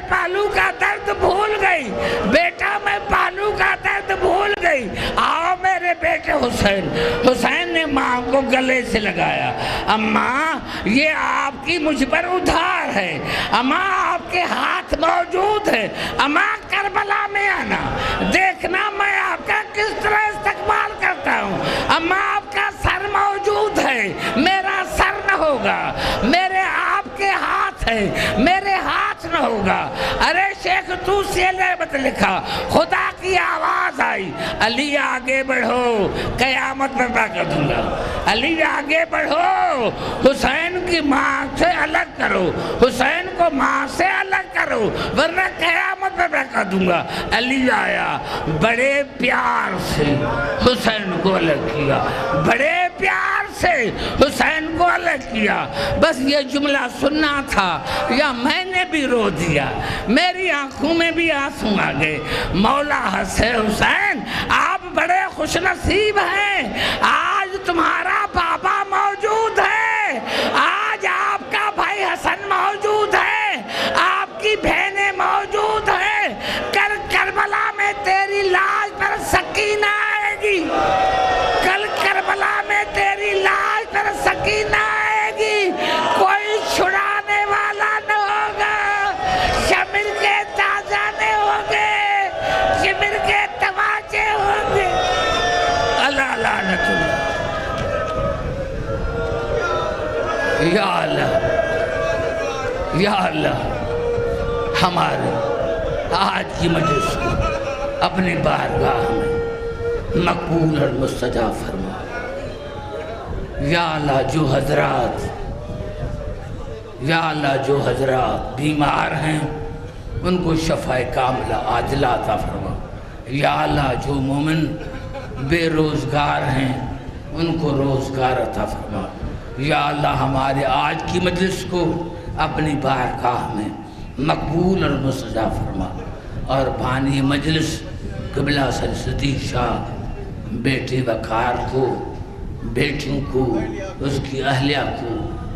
پالو کا درد بھول گئی، بیٹا میں پالو کا درد بھول گئی، آؤ میرے بیٹے حسین۔ حسین نے ماں کو گلے سے لگایا، اماں یہ آپ کی مجھ پر ادھار ہے، اماں آپ کے ہاتھ موجود ہے، اماں کربلا میں آنا دیکھنا میں آپ کا کس طرح استقبال کرتا ہوں، اماں آپ کا سر موجود ہے، میرا سر نہ ہوگا، میرے آپ کے ہاتھ ہے میرے ہاتھ نہ ہوگا۔ ارے شیخ تو سے مت لکھا، خدا کی آواز آئی۔ بھائی علی آگے بڑھو قیامت برپا کر دوں گا، علی آگے بڑھو حسین کی ماں سے الگ کرو، حسین کو ماں سے الگ کرو ورنہ قیامت برپا کر دوں گا۔ علی آیا بڑے پیار سے حسین کو الگ کیا، بڑے پیار سے حسین کو الگ کیا۔ بس یہ جملہ سننا تھا یا میں نے بھی رو دیا، میری آنکھوں میں بھی آنسو آ گئے۔ مولا حسین آپ بڑے خوش نصیب ہیں، آج تمہارا بابا موجود ہے، آج آپ کا بھائی حسن موجود ہے، آپ کی بہنیں موجود ہیں۔ کل کربلا میں تیری لاش پر سکینہ آئے گی، کل کربلا میں تیری لاش پر سکینہ آئے گی، کوئی چھڑانے والا نہ ہوگا، شمر کے تازانے ہوں گے، شمر کے تماچے ہوں گے۔ اللہ لعنت اللہ، یا اللہ یا اللہ، ہمارے آج کی مجلس کو اپنی بارگاہ میں مقبول اور مستجاب فرما۔ یا اللہ جو حضرات بیمار ہیں ان کو شفاء کاملہ عاجلہ عطا فرما۔ یا اللہ جو مومن بے روزگار ہیں ان کو روزگار عطا فرما۔ یا اللہ ہمارے آج کی مجلس کو اپنی بارگاہ میں مقبول اور مستجاب فرما، اور بانی مجلس قبلہ سر صدیق شاہ بیٹے وقار کو، بیٹیوں کو، اس کی اہلیہ کو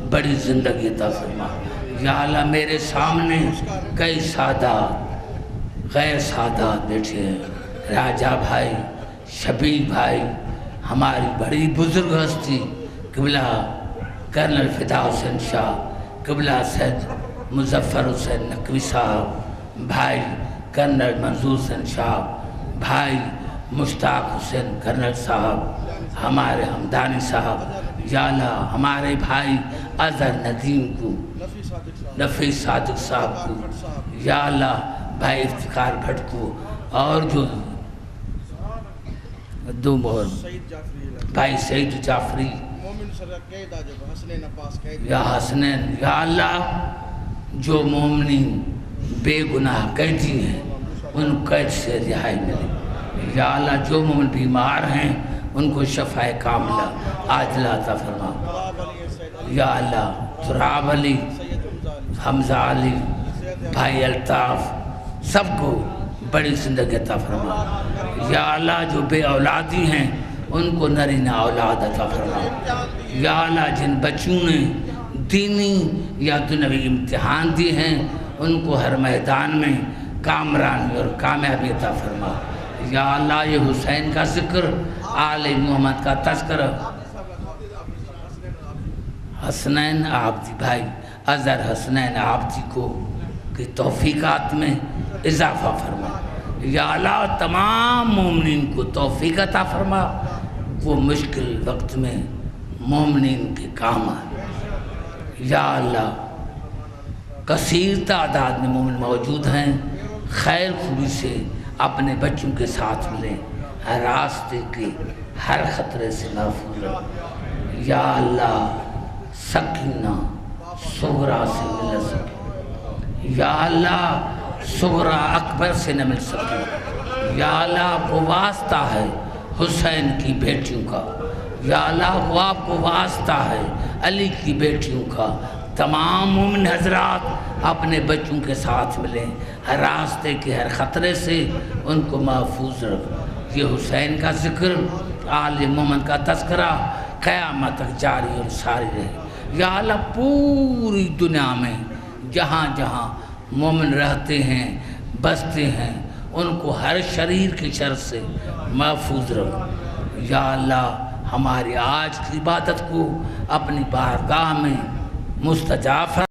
بڑی زندگی عطا فرما۔ یا اللہ میرے سامنے کئی سادات غیر سادات بیٹھے ہیں، راجہ بھائی، شبیر بھائی، ہماری بڑی بزرگ ہستی قبلہ کرنل فدا حسین شاہ، قبلہ سید مظفر حسین نقوی صاحب، بھائی کرنل منظور حسین شاہ، بھائی مشتاق حسین کرنل صاحب، ہمارے حمدانی صاحب۔ یا اللہ ہمارے بھائی اظہر ندیم کو، نفیس صادق صاحب کو، یا اللہ بھائی افتخار بھٹ کو، اور جو دو مور بھائی سعید جعفری، یا حسنین، یا اللہ جو مومنین بے گناہ قیدی ہیں ان قید سے رہائی ملے۔ یا اللہ جو مومن بیمار ہیں ان کو شفاء کاملہ عاجلہ عطا فرما۔ یا اللہ تراب علی، حمزہ علی، بھائی الطاف، سب کو بڑی زندگی عطا فرما۔ یا اللہ جو بے اولادی ہیں ان کو نرینہ اولاد عطا فرما۔ یا اللہ جن بچوں نے دینی یا دنیوی امتحان دی ہیں ان کو ہر میدان میں کامرانی اور کامیابی عطا فرما۔ یا اللہ یہ حسین کا ذکر، آل محمد کا تذکرہ، حسنین عابدی بھائی اظہر حسنین عابدی کو کی توفیقات میں اضافہ فرما۔ یا اللہ تمام مومنین کو توفیق عطا فرما، وہ مشکل وقت میں مومنین کے کام آئے۔ یا اللہ کثیر تعداد میں مومن موجود ہیں، خیر خوبی سے اپنے بچوں کے ساتھ ملیں، ہر راستے کے ہر خطرے سے محفوظ رہیں۔ یا اللہ سکینہ صغرا سے مل سکے، یا اللہ صغرا اکبر سے نہ مل سکے۔ یا اللہ وہ واسطہ ہے حسین کی بیٹیوں کا، یا اللہ وہ آپ کو واسطہ ہے علی کی بیٹیوں کا۔ تمام مومن حضرات اپنے بچوں کے ساتھ ملیں، ہر راستے کے ہر خطرے سے ان کو محفوظ رکھ۔ یہ حسین کا ذکر، آل محمد کا تذکرہ قیامت تک جاری اور ساری رہے۔ یا اللہ پوری دنیا میں جہاں جہاں مومن رہتے ہیں بستے ہیں ان کو ہر شریر کی شر سے محفوظ رکھ۔ یا اللہ ہماری آج کی عبادت کو اپنی بارگاہ میں مستجاب